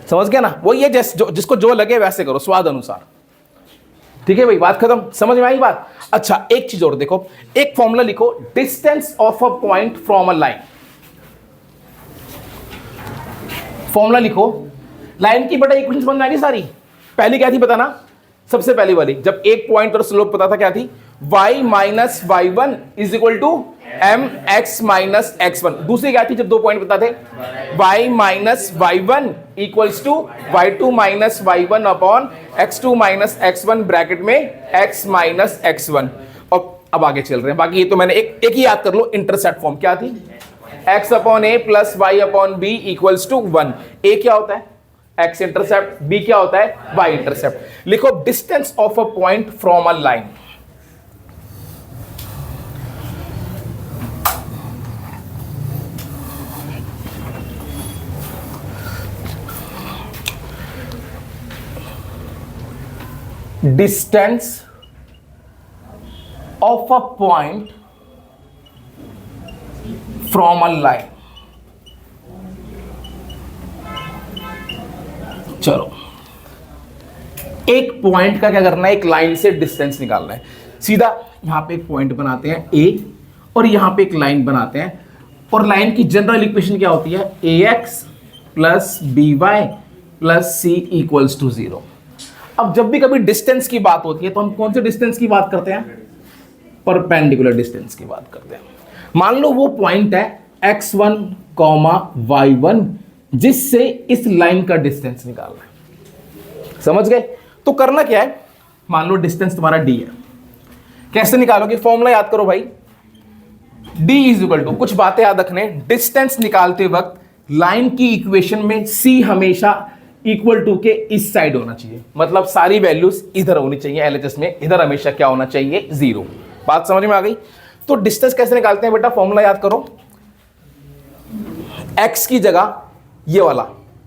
समझ गया ना? वो ये जिसको जो लगे वैसे करो, स्वाद अनुसार। ठीक है भाई, बात खत्म? समझ में आई बात? अच्छा, एक चीज और देखो, एक फॉर्मूला लिखो, distance of a point from a line. Formula लिखो, लाइन की बेटा इक्वेशन समझ में आ गई सारी? पहली क्या थी बताना? सबसे पहली वाली, जब एक पॉइंट और स्लोप पता था, क्या थी? y minus y1 is equal to mx minus x1। दूसरी क्या थी जब दो पॉइंट पता थे? y minus y1 equals to y2 minus y1 upon x2 minus x1 bracket में x माइनस x1। और अब आगे चल रहे हैं, बाकी ये तो मैंने एक ही याद कर लो। इंटरसेप्ट फॉर्म क्या थी? x upon a plus y upon b equals to 1। a क्या होता है? x intercept. b क्या होता है? y intercept. लिखो distance of a point from a line. distance of a point from a line। चलो, एक पॉइंट का क्या करना है? एक लाइन से डिस्टेंस निकालना है। सीधा यहां पे एक पॉइंट बनाते हैं A और यहां पे एक लाइन बनाते हैं, और लाइन की जनरल इक्वेशन क्या होती है? ax plus by plus c equals to 0। अब जब भी कभी डिस्टेंस की बात होती है तो हम कौन से डिस्टेंस की बात करते हैं? परपेंडिकुलर डिस्टेंस की बात करते हैं। मान लो वो पॉइंट है x1, y1, जिससे इस लाइन का डिस्टेंस निकालना है। समझ गए? तो करना क्या है, मान लो डिस्टेंस तुम्हारा d है। कैसे निकालोगे? फॉर्मूला याद करो भाई, d इज इक्वल टू, कुछ बातें याद रखने, डिस्टेंस निकालते वक्त लाइन की इक्वेशन में c हमेशा इक्वल टू के इस साइड होना चाहिए, मतलब सारी वैल्यूज इधर होनी चाहिए। एलएचएस में इधर हमेशा क्या होना चाहिए? 0। बात समझ में आ गई? तो डिस्टेंस कैसे निकालते हैं बेटा? फॉर्मूला याद करो, x की जगह ये वाला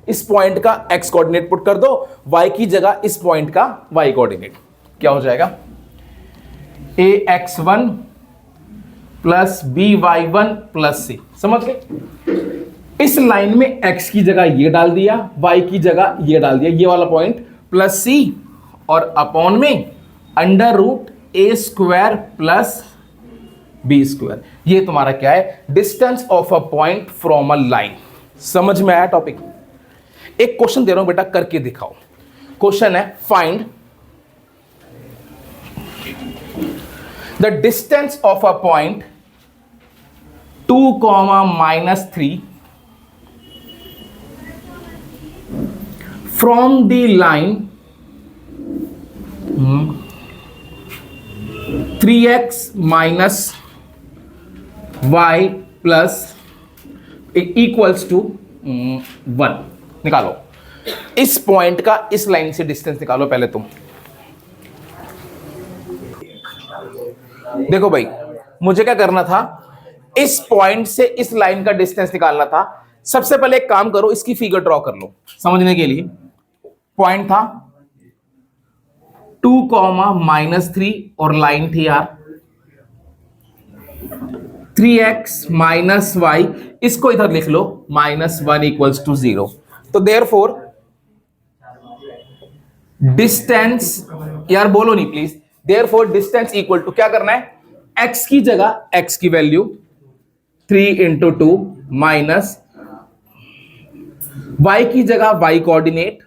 इस पॉइंट का x कोऑर्डिनेट पुट कर दो, y की जगह इस पॉइंट का y कोऑर्डिनेट। क्या हो जाएगा? ax1 plus by1 plus c। समझ गए? इस लाइन में x की जगह ये डाल दिया, y की जगह ये डाल दिया, ये वाला पॉइंट प्लस c, और अपॉन में under root a square plus b square. ये तुम्हारा क्या है, distance of a point from a line. समझ में आया टॉपिक? एक क्वेश्चन दे रहा हूं बेटा, करके दिखाओ। क्वेश्चन है find the distance of a point 2, -3 from the line 3x minus y plus equals to 1। निकालो इस पॉइंट का इस लाइन से डिस्टेंस निकालो पहले तुम। देखो भाई, मुझे क्या करना था, इस पॉइंट से इस लाइन का डिस्टेंस निकालना था। सबसे पहले एक काम करो, इसकी फिगर ड्रॉ कर लो समझने के लिए। पॉइंट था 2, -3 और लाइन थी यार 3x माइनस वाई, इसको इधर लिख लो -1 इक्वल्स टू 0। तो देयरफॉर डिस्टेंस, यार बोलो नहीं please, therefore distance equal to क्या करना है, x की जगह x की वैल्यू 3 × 2 माइनस y की जगह y coordinate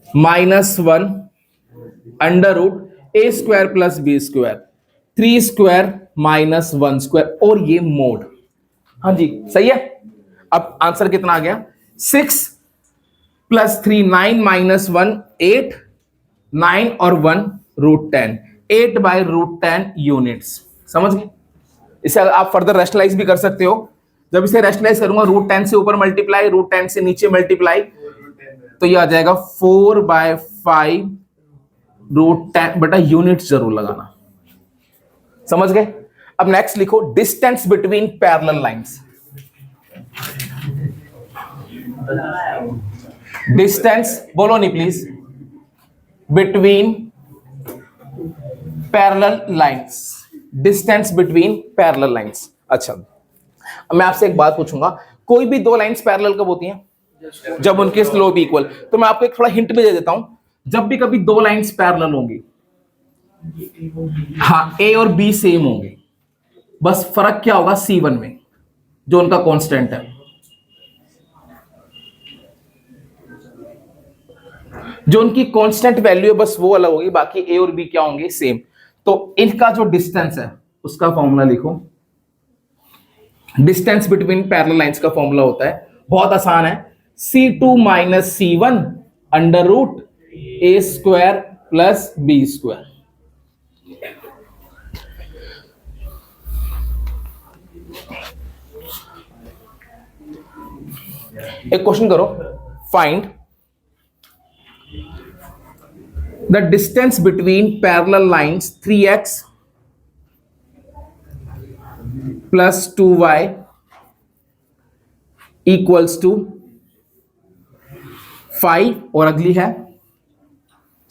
-1 under root a square plus b square 3 square minus 1 square और ये मोड। हाँ जी सही है। अब आंसर कितना आ गया, 6 + 3 9 - 1 8 9 और 1 √10 8/√10 यूनिट्स। समझ गए? इसे आप फर्दर रेशनलाइज भी कर सकते हो। जब इसे रेशनलाइज करूंगा √10 से ऊपर मल्टीप्लाई, √10 से नीचे मल्टीप्लाई, तो ये आ जाएगा 4/5 √10। बेटा यूनिट जरूर लगाना, समझ गए? अब नेक्स्ट लिखो distance between parallel lines. Distance बोलो नहीं please, between parallel lines. Distance between parallel lines. अच्छा, अब मैं आपसे एक बात पूछूंगा, कोई भी दो लाइंस पैरेलल कब होती हैं? जब उनके स्लोप इक्वल। तो मैं आपको एक थोड़ा हिंट भी दे देता हूं, जब भी कभी दो लाइंस पैरेलल होंगी, हाँ ए और बी सेम होंगे, बस फर्क क्या होगा C1 में, जो उनका कांस्टेंट है। जो उनकी कांस्टेंट वैल्यू है बस वो अलग होगी, बाकी ए और बी क्या होंगे, सेम। तो इनका जो डिस्टेंस है उसका फॉर्मूला लिखो। डिस्टेंस बिटवीन पैरेलल लाइंस का फॉर्मूला होता है, बहुत आसान है, C2 - C1 under root a square plus b square. एक क्वेश्चन करो, find the distance between parallel lines 3x + 2y equals to 5 और अगली है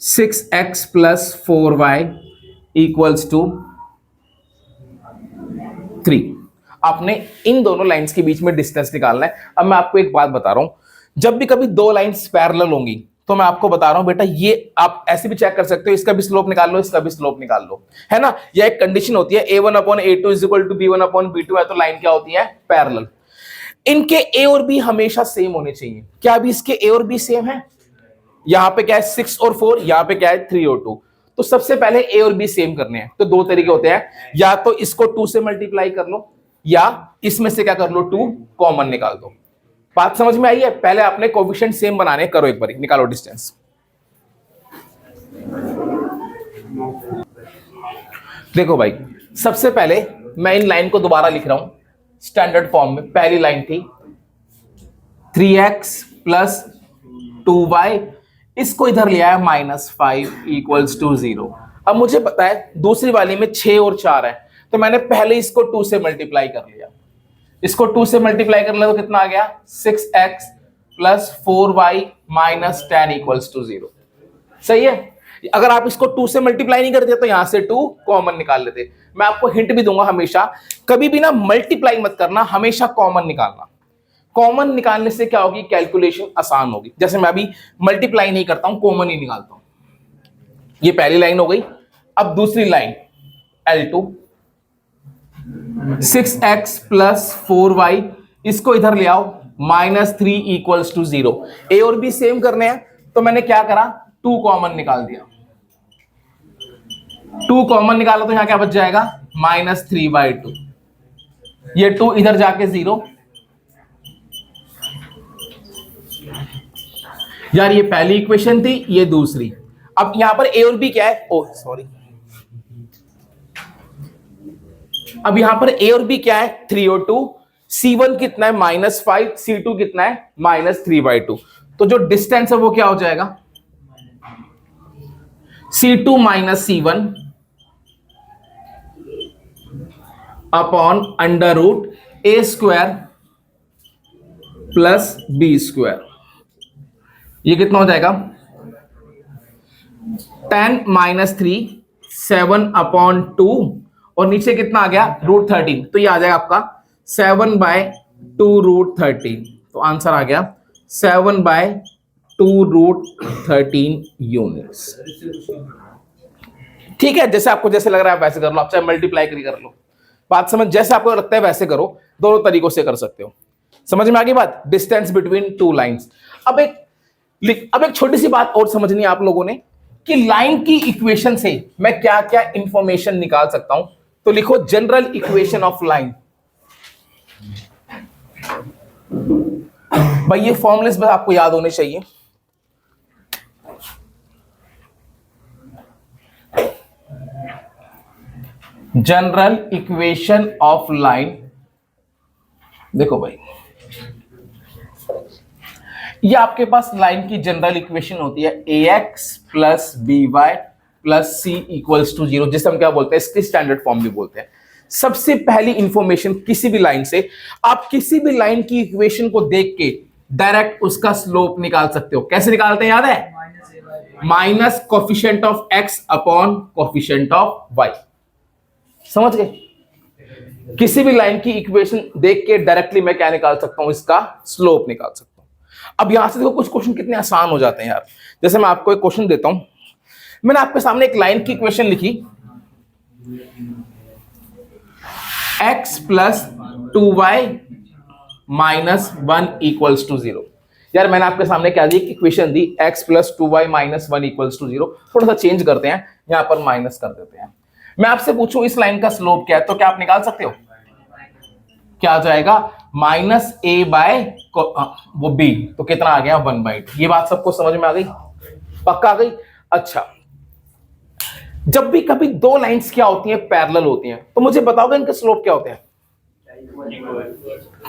6x + 4y इक्वल्स टू 3। आपने इन दोनों लाइंस के बीच में डिस्टेंस निकालना है। अब मैं आपको एक बात बता रहा हूं, जब भी कभी दो लाइंस पैरेलल होंगी तो मैं आपको बता रहा हूं बेटा, ये आप ऐसे भी चेक कर सकते हो, इसका भी स्लोप निकाल लो, इसका भी स्लोप निकाल लो, है ना। यह एक कंडीशन होती है A1/A2 = B1/B2 है, तो लाइन क्या होती है, पैरेलल। इनके ए और बी हमेशा सेम होने चाहिए। क्या अभी इसके ए और बी सेम है? यहां पे क्या है 6 और 4, यहां पे क्या है 3 और 2। तो सबसे पहले ए और बी सेम करने हैं, तो दो तरीके होते हैं, या तो इसको 2 से मल्टीप्लाई कर लो, या इसमें से क्या कर लो 2 कॉमन निकाल दो। बात समझ में आई है? पहले आपने कोएफिशिएंट सेम बनाने, करो एक बार, निकालो डिस्टेंस। देखो भाई, सबसे पहले मैं इन लाइन को दोबारा लिख रहा हूं स्टैंडर्ड फॉर्म में। पहली लाइन थी 3x + 2y, इसको इधर लिया है -5 इक्वल्स टू 0। अब मुझे पता है दूसरी वाली में 6 और 4 है, तो मैंने पहले इसको 2 से मल्टीप्लाई कर लिया। इसको 2 से मल्टीप्लाई कर लिया तो कितना आ गया, 6x + 4y - 10 इक्वल्स टू 0। सही है। अगर आप इसको 2 से मल्टीप्लाई नहीं करते तो यहां से 2 कॉमन निकाल लेते। मैं आपको हिंट भी दूंगा, हमेशा कभी भी ना मल्टीप्लाई मत करना, हमेशा कॉमन निकालना। कॉमन निकालने से क्या होगी, कैलकुलेशन आसान होगी। जैसे मैं अभी मल्टीप्लाई नहीं करता हूं, कॉमन ही निकालता हूं। ये पहली लाइन हो गई। अब दूसरी line L2 6x plus 4y, इसको इधर ले आओ, -3 इक्वल्स टू 0। ए और बी सेम करने हैं, तो मैंने क्या करा, 2 कॉमन निकाल दिया। 2 कॉमन निकाला तो यहां क्या बच जाएगा, -3/2। ये 2 इधर जाके 0। यार ये पहली इक्वेशन थी, ये दूसरी। अब यहां पर ए और बी क्या है, ओ सॉरी, अब यहां पर ए और बी क्या है, 3 और 2। C1 कितना है, -5, C2 कितना है, -3/2। तो जो डिस्टेंस है वो क्या हो जाएगा, C2 - C1 upon √A² plus B²। ये कितना हो जाएगा, 10 - 3 7/2 और नीचे कितना आ गया, √13। तो ये आ जाएगा आपका 7/2 √13। तो आंसर आ गया 7/2 √13 यूनिट्स। ठीक है, जैसे आपको जैसे लग रहा है वैसे कर लो, आप चाहे मल्टीप्लाई कर लो, बात समझ, जैसे आपको लगता है वैसे करो, दोनों तरीकों से कर सकते हो। समझ में आ गई बात, डिस्टेंस बिटवीन टू लाइंस। अब एक छोटी सी बात और समझनी है आप लोगों ने कि लाइन की इक्वेशन से मैं क्या क्या इंफॉर्मेशन निकाल सकता हूं। तो लिखो जनरल इक्वेशन ऑफ लाइन। भाई ये फॉर्मूलेस बस आपको याद होने चाहिए। जनरल इक्वेशन ऑफ लाइन, देखो भाई ये आपके पास लाइन की जनरल इक्वेशन होती है ax plus by plus c equals to 0, जिसे हम क्या बोलते हैं, इसकी स्टैंडर्ड फॉर्म भी बोलते हैं। सबसे पहली इंफॉर्मेशन किसी भी लाइन से, आप किसी भी लाइन की इक्वेशन को देख के डायरेक्ट उसका स्लोप निकाल सकते हो। कैसे निकालते हैं, याद है, minus coefficient of x upon coefficient of y। समझ गए, किसी भी लाइन की इक्वेशन देख के डायरेक्टली मैं क्या निकाल सकता हूं, इसका स्लोप निकाल सकता हूं। अब यहां से देखो कुछ क्वेश्चन कितने आसान हो जाते हैं यार। जैसे मैं आपको एक क्वेश्चन देता हूं, मैंने आपके सामने एक लाइन की इक्वेशन लिखी, x plus 2y minus 1 equals to 0। यार मैंने आपके सामने क्या दी, इक्वेशन दी x plus 2y minus 1 equals to 0। थोड़ा सा चेंज करते हैं, यहां पर माइनस कर देते हैं। मैं आपसे पूछूं इस लाइन का स्लोप क्या है, तो क्या आप निकाल सकते हो, क्या आ जाएगा, -a/b, तो कितना आ गया, 1/2। ये बात सबको समझ में आ गई, पक्का आ गई। अच्छा, जब भी कभी दो लाइंस क्या होती हैं, पैरेलल होती हैं, तो मुझे बताओगे इनके स्लोप क्या होते हैं,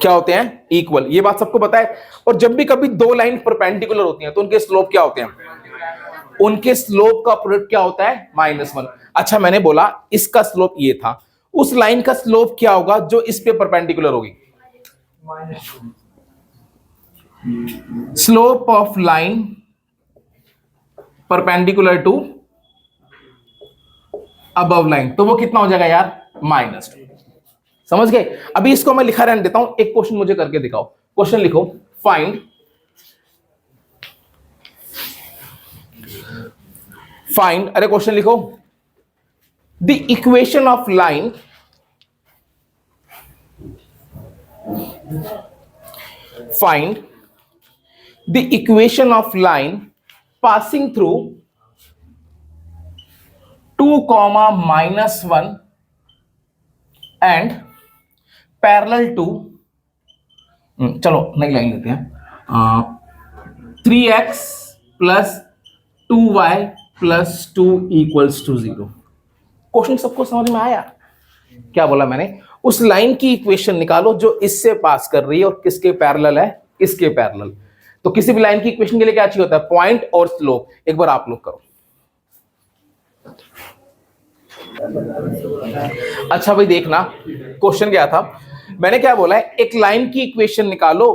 क्या होते हैं, इक्वल। ये बात सबको पता है। और जब भी कभी दो लाइन परपेंडिकुलर होती हैं तो उनके स्लोप क्या होते हैं, उनके स्लोप का प्रोडक्ट क्या होता है, -1। अच्छा मैंने बोला इसका स्लोप ये था, उस लाइन का स्लोप क्या होगा जो इस पे परपेंडिकुलर होगी, slope of line perpendicular to above line, तो वो कितना हो जाएगा यार, -2। समझ गए। अभी इसको मैं लिखा रहने देता हूं, एक क्वेश्चन मुझे करके दिखाओ। क्वेश्चन लिखो, फाइंड, अरे क्वेश्चन लिखो, the equation of line find the equation of line passing through 2, -1 and parallel to, चलो नई लाइन लेते हैं, 3x plus 2y plus 2 equals to 0। Question सबको समझ में आया, क्या बोला मैंने, उस लाइन की इक्वेशन निकालो जो इससे पास कर रही है और किसके पैरेलल है, इसके पैरेलल। तो किसी भी लाइन की इक्वेशन के लिए क्या चाहिए होता है, पॉइंट और स्लोप। एक बार आप लोग करो। अच्छा भाई देखना, क्वेश्चन क्या था, मैंने क्या बोला है, एक लाइन की इक्वेशन निकालो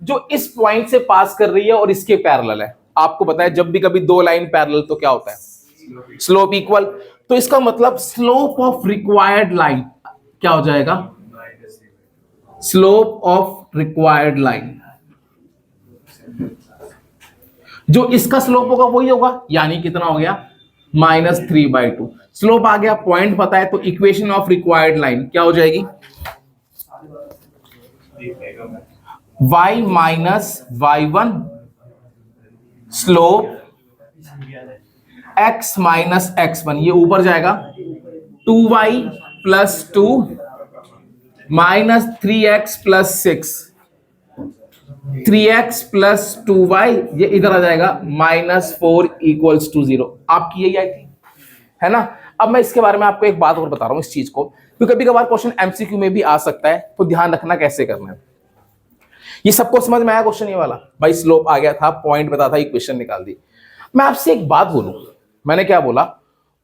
जो इस पॉइंट से पास कर रही है और इसके पैरेलल है। आपको पता है जब भी कभी दो लाइन पैरेलल तो क्या होता है, स्लोप इक्वल। तो इसका मतलब स्लोप ऑफ रिक्वायर्ड लाइन क्या हो जाएगा, स्लोप ऑफ रिक्वायर्ड लाइन, जो इसका स्लोप होगा वही होगा, यानी कितना हो गया, -3/2। स्लोप आ गया, पॉइंट पता है, तो इक्वेशन ऑफ रिक्वायर्ड लाइन क्या हो जाएगी? y minus y1 slope x minus x1, ये ऊपर जाएगा 2y plus 2 minus 3x plus 6, 3x plus 2y, ये इधर आ जाएगा -4 इक्वल्स टू 0। आपकी यही आई थी, है ना? अब मैं इसके बारे में आपको एक बात और बता रहा हूं इस चीज को, क्योंकि कभी कभार क्वेश्चन एमसीक्यू में भी आ सकता है, तो ध्यान रखना कैसे करना है। ये सबको समझ में आया क्वेश्चन ये वाला? भाई स्लोप आ गया था, पॉइंट बता था, इक्वेशन निकाल दी। मैं आपसे एक बात बोलूं, मैंने क्या बोला?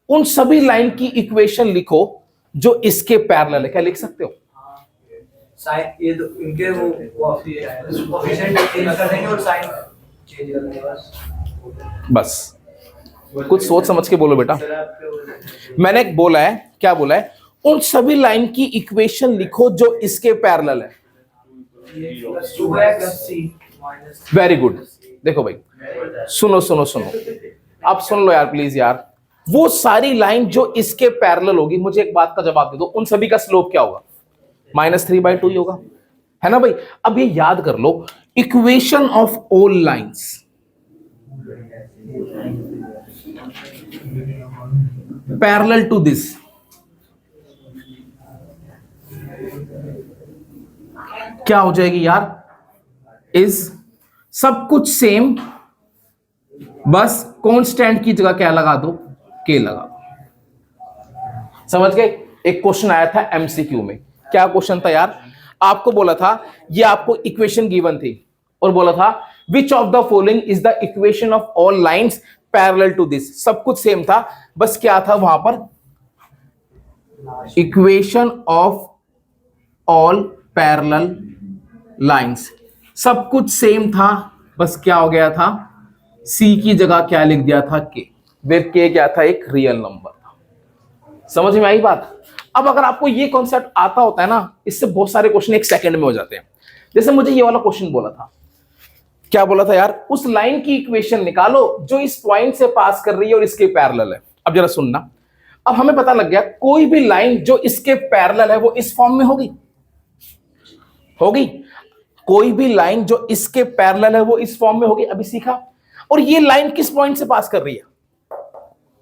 उन सभी लाइन की इक्वेशन लिखो जो इसके पैरेलल है। क्या लिख सकते हो? साइन ये इनके वो कोएफिशिएंट चेंज कर देंगे और साइन चेंज कर देंगे बस कुछ सोच समझ के बोलो बेटा। मैंने बोला है, क्या बोला है? उन सभी लाइन की इक्वेशन लिखो जो इसके पैरेलल है। Very good. देखो भाई, सुनो सुनो सुनो, आप सुन लो यार प्लीज यार। वो सारी लाइन जो इसके पैरेलल होगी, मुझे एक बात का जवाब दे दो, उन सभी का स्लोप क्या होगा? -3/2 ही होगा, है ना भाई? अब ये याद कर लो, equation of all lines, parallel to this, क्या हो जाएगी यार? इज सब कुछ सेम, बस कांस्टेंट की जगह क्या लगा दो? के लगा दो। समझ गए? एक क्वेश्चन आया था एमसीक्यू में। क्या क्वेश्चन था यार? आपको बोला था, ये आपको इक्वेशन गिवन थी और बोला था which of the following is the equation of all lines parallel to this. सब कुछ सेम था, बस क्या था वहां पर? Equation of all parallel lines. सब कुछ सेम था, बस क्या हो गया था? सी की जगह क्या लिख दिया था? के। वेर के क्या था? एक रियल नंबर था। समझ में आई बात? अब अगर आपको ये कॉन्सेप्ट आता होता है ना, इससे बहुत सारे क्वेश्चन एक सेकंड में हो जाते हैं। जैसे मुझे ये वाला क्वेश्चन बोला था, क्या बोला था यार? उस लाइन की इक्वेशन निकालो जो इस पॉइंट से पास कर रही है और इसके पैरेलल है। अब जरा सुनना, अब हमें पता लग गया कोई भी लाइन जो इसके पैरेलल है वो इस फॉर्म में होगी, होगी। कोई भी लाइन जो इसके पैरेलल है वो इस फॉर्म में होगी, अभी सीखा। और ये लाइन किस पॉइंट से पास कर रही है?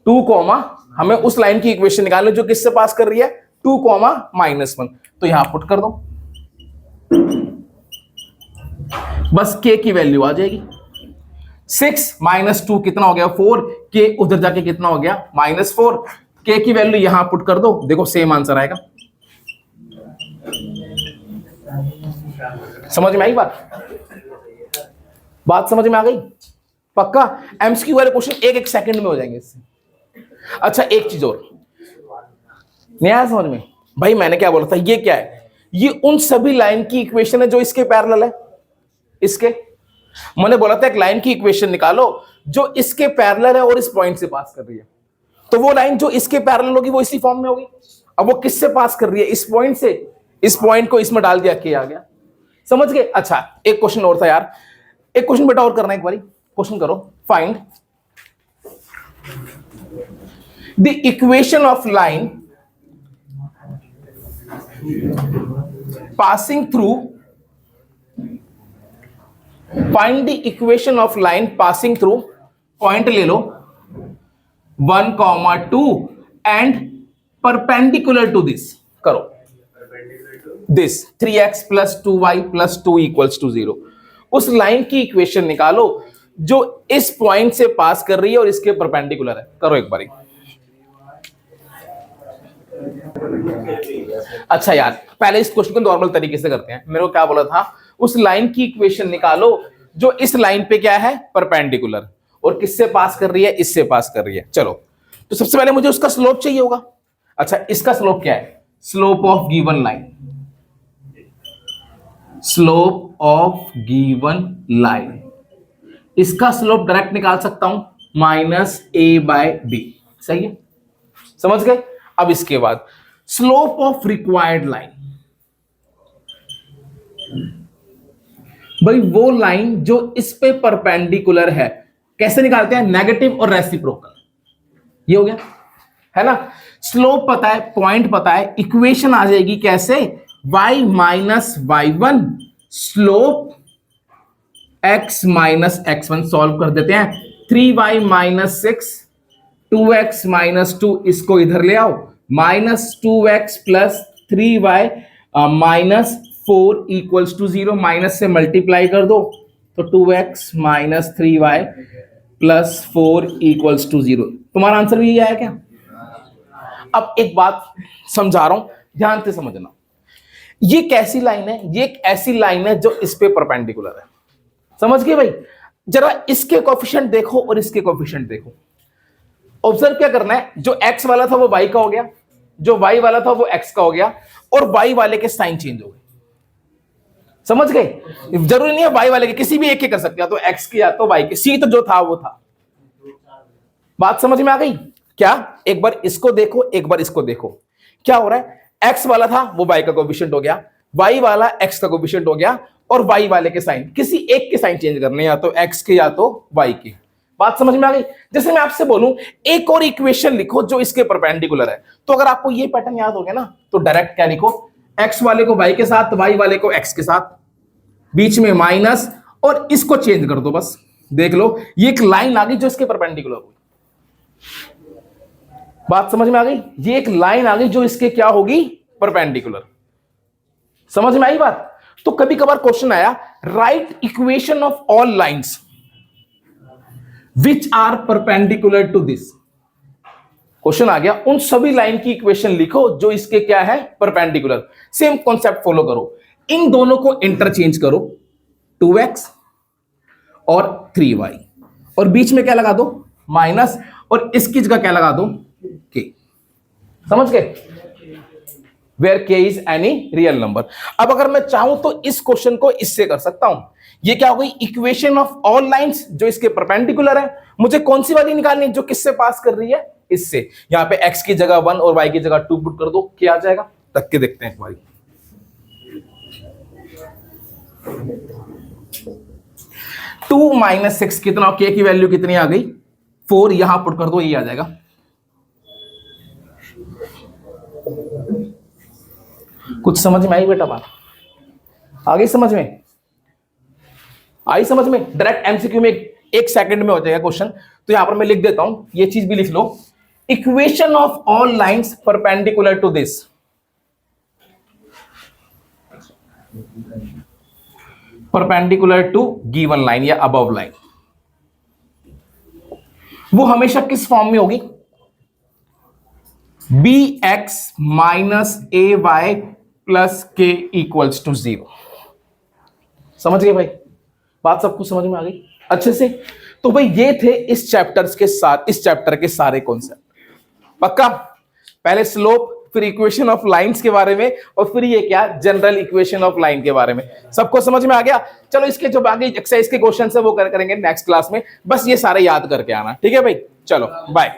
2, हमें उस लाइन की इक्वेशन निकालनी जो किससे पास कर रही है? 2, -1। तो यहां पुट कर दो, बस के की वैल्यू आ जाएगी। 6 - 2 कितना हो गया? 4। के उधर जाके कितना हो गया? -4। के की वैल्यू यहां पुट कर दो, देखो सेम आंसर आएगा। समझ में आई बात? बात समझ में आ गई? पक्का? एमसीक्यू वाले क्वेश्चन एक सेकंड में हो जाएंगे इससे। अच्छा, एक चीज और नहीं आया समझ में? भाई मैंने क्या बोला था? ये क्या है? ये उन सभी लाइन की इक्वेशन है जो इसके पैरेलल है। इसके मैंने बोला था एक लाइन की इक्वेशन निकालो जो इसके पैरेलल है और इस पॉइंट से पास कर रही है। तो वो लाइन जो इसके पैरेलल होगी वो इसी फॉर्म में होगी। अब वो किससे पास कर रही है? इस पॉइंट से। इस पॉइंट को इसमें डाल दिया, के आ गया। समझ गए? अच्छा, एक क्वेश्चन और था यार, एक क्वेश्चन बेटा और करना, एक बारी क्वेश्चन करो। Find the equation of line passing through, find the equation of line passing through, point ले लो 1, 2 एंड परपेंडिकुलर टू दिस। करो दिस 3x + 2y + 2 = 0। उस लाइन की इक्वेशन निकालो जो इस पॉइंट से पास कर रही है और इसके परपेंडिकुलर है। करो एक बारी। अच्छा यार, पहले इस क्वेश्चन को नॉर्मल तरीके से करते हैं। मेरे को क्या बोला था? उस लाइन की इक्वेशन निकालो जो इस लाइन पे क्या है? परपेंडिकुलर, और किससे पास कर रही है? इससे पास कर रही है। चलो, तो सबसे पहले मुझे उसका स्लोप चाहिए होगा। अच्छा, इसका स्लोप क्या है? Slope of given line, slope of given line, इसका स्लोप डायरेक्ट निकाल सकता हूं, -a/b। सही है? समझ गए? अब इसके बाद स्लोप ऑफ रिक्वायर्ड लाइन, भाई वो लाइन जो इस पे परपेंडिकुलर है, कैसे निकालते हैं? नेगेटिव और रेसिप्रोकल। ये हो गया, है ना। स्लोप पता है, पॉइंट पता है, इक्वेशन आ जाएगी कैसे, y minus y1 slope x minus x1 solve कर देते हैं। 3y माइनस 6 2x माइनस 2 इसको इधर ले आओ, minus 2x plus 3y minus 4 equals to 0, minus से मल्टीप्लाई कर दो तो 2x minus 3y plus 4 equals to 0। तुम्हारा आंसर भी यही आया क्या? अब एक बात समझा रहा हूं, ध्यान से समझना। ये कैसी लाइन है? ये एक ऐसी लाइन है जो इस पे परपेंडिकुलर है, समझ गए भाई। जरा इसके कोएफिशिएंट देखो और इसके कोएफिशिएंट देखो। ऑब्जर्व क्या करना है, जो x वाला था वो y का हो गया, जो y वाला था वो x का हो गया, और y वाले के साइन चेंज हो गए, समझ गए। जरूरी नहीं है y वाले के, किसी भी एक के कर सकते हैं, तो x के या तो y के, c तो जो था वो था। बात समझ में आ गई क्या? एक बार इसको देखो, एक बार इसको देखो, क्या हो रहा है। x वाला था वो y का कोएफिशिएंट हो गया, y वाला x का कोएफिशिएंट हो गया, और y वाले के साइन, किसी एक के साइन चेंज करने, या तो x के या तो y के। बात समझ में आ गई। जैसे मैं आपसे बोलूं एक और इक्वेशन लिखो जो इसके परपेंडिकुलर है, तो अगर आपको ये पैटर्न याद हो गया ना, तो डायरेक्ट क्या लिखो, x वाले को y के साथ, y वाले को x के साथ, बीच में माइनस, और इसको चेंज कर दो, बस देख लो ये एक लाइन आ गई जो इसके परपेंडिकुलर हुई। बात समझ में आ गई, ये एक लाइन आ गई जो इसके क्या होगी, परपेंडिकुलर। समझ में आई बात। तो कभी कभार क्वेश्चन आया, write equation of all lines which are perpendicular to this. Question आ गया, उन सभी लाइन की इक्वेशन लिखो जो इसके क्या है, परपेंडिकुलर। सेम कॉन्सेप्ट फॉलो करो, इन दोनों को इंटरचेंज करो, 2x और 3y, और बीच में क्या लगा दो, माइनस, और इसकी जगह क्या लगा दो, k। समझ गए, where k is any real number. अब अगर मैं चाहूं तो इस क्वेश्चन को इससे कर सकता हूं। ये क्या हो गई, इक्वेशन ऑफ ऑल लाइंस जो इसके परपेंडिकुलर है। मुझे कौन सी वाली निकालनी है, जो किससे पास कर रही है, इससे। यहां पे x की जगह 1 और y की जगह 2 पुट कर दो, क्या आ जाएगा, तक के देखते हैं एक बार। 2 माइनस 6 कितना, k की वैल्यू कितनी आ गई, 4, यहां पुट कर दो, ये आ जाएगा। कुछ समझ में आई बेटा बात? आ गई समझ में? आई समझ में? डायरेक्ट एमसीक्यू में एक सेकंड में हो जाएगा क्वेश्चन। तो यहां पर मैं लिख देता हूं, ये चीज भी लिख लो, equation of all lines perpendicular to this. Perpendicular to given line या अबव लाइन, वो हमेशा किस फॉर्म में होगी, bx minus ay plus k equals to 0। समझ गए भाई? बात सबको समझ में आ गई अच्छे से? तो भाई ये थे इस चैप्टर के सारे कॉन्सेप्ट। पक्का? पहले स्लोप, फिर इक्वेशन ऑफ लाइंस के बारे में, और फिर ये क्या, जनरल इक्वेशन ऑफ लाइन के बारे में। सबको समझ में आ गया? चलो इसके जो बाकी एक्सरसाइज के क्वेश्चन है वो करेंगे नेक्स्ट क्लास में, बस ये सारे याद करके आना, ठीक है भाई? चलो बाय।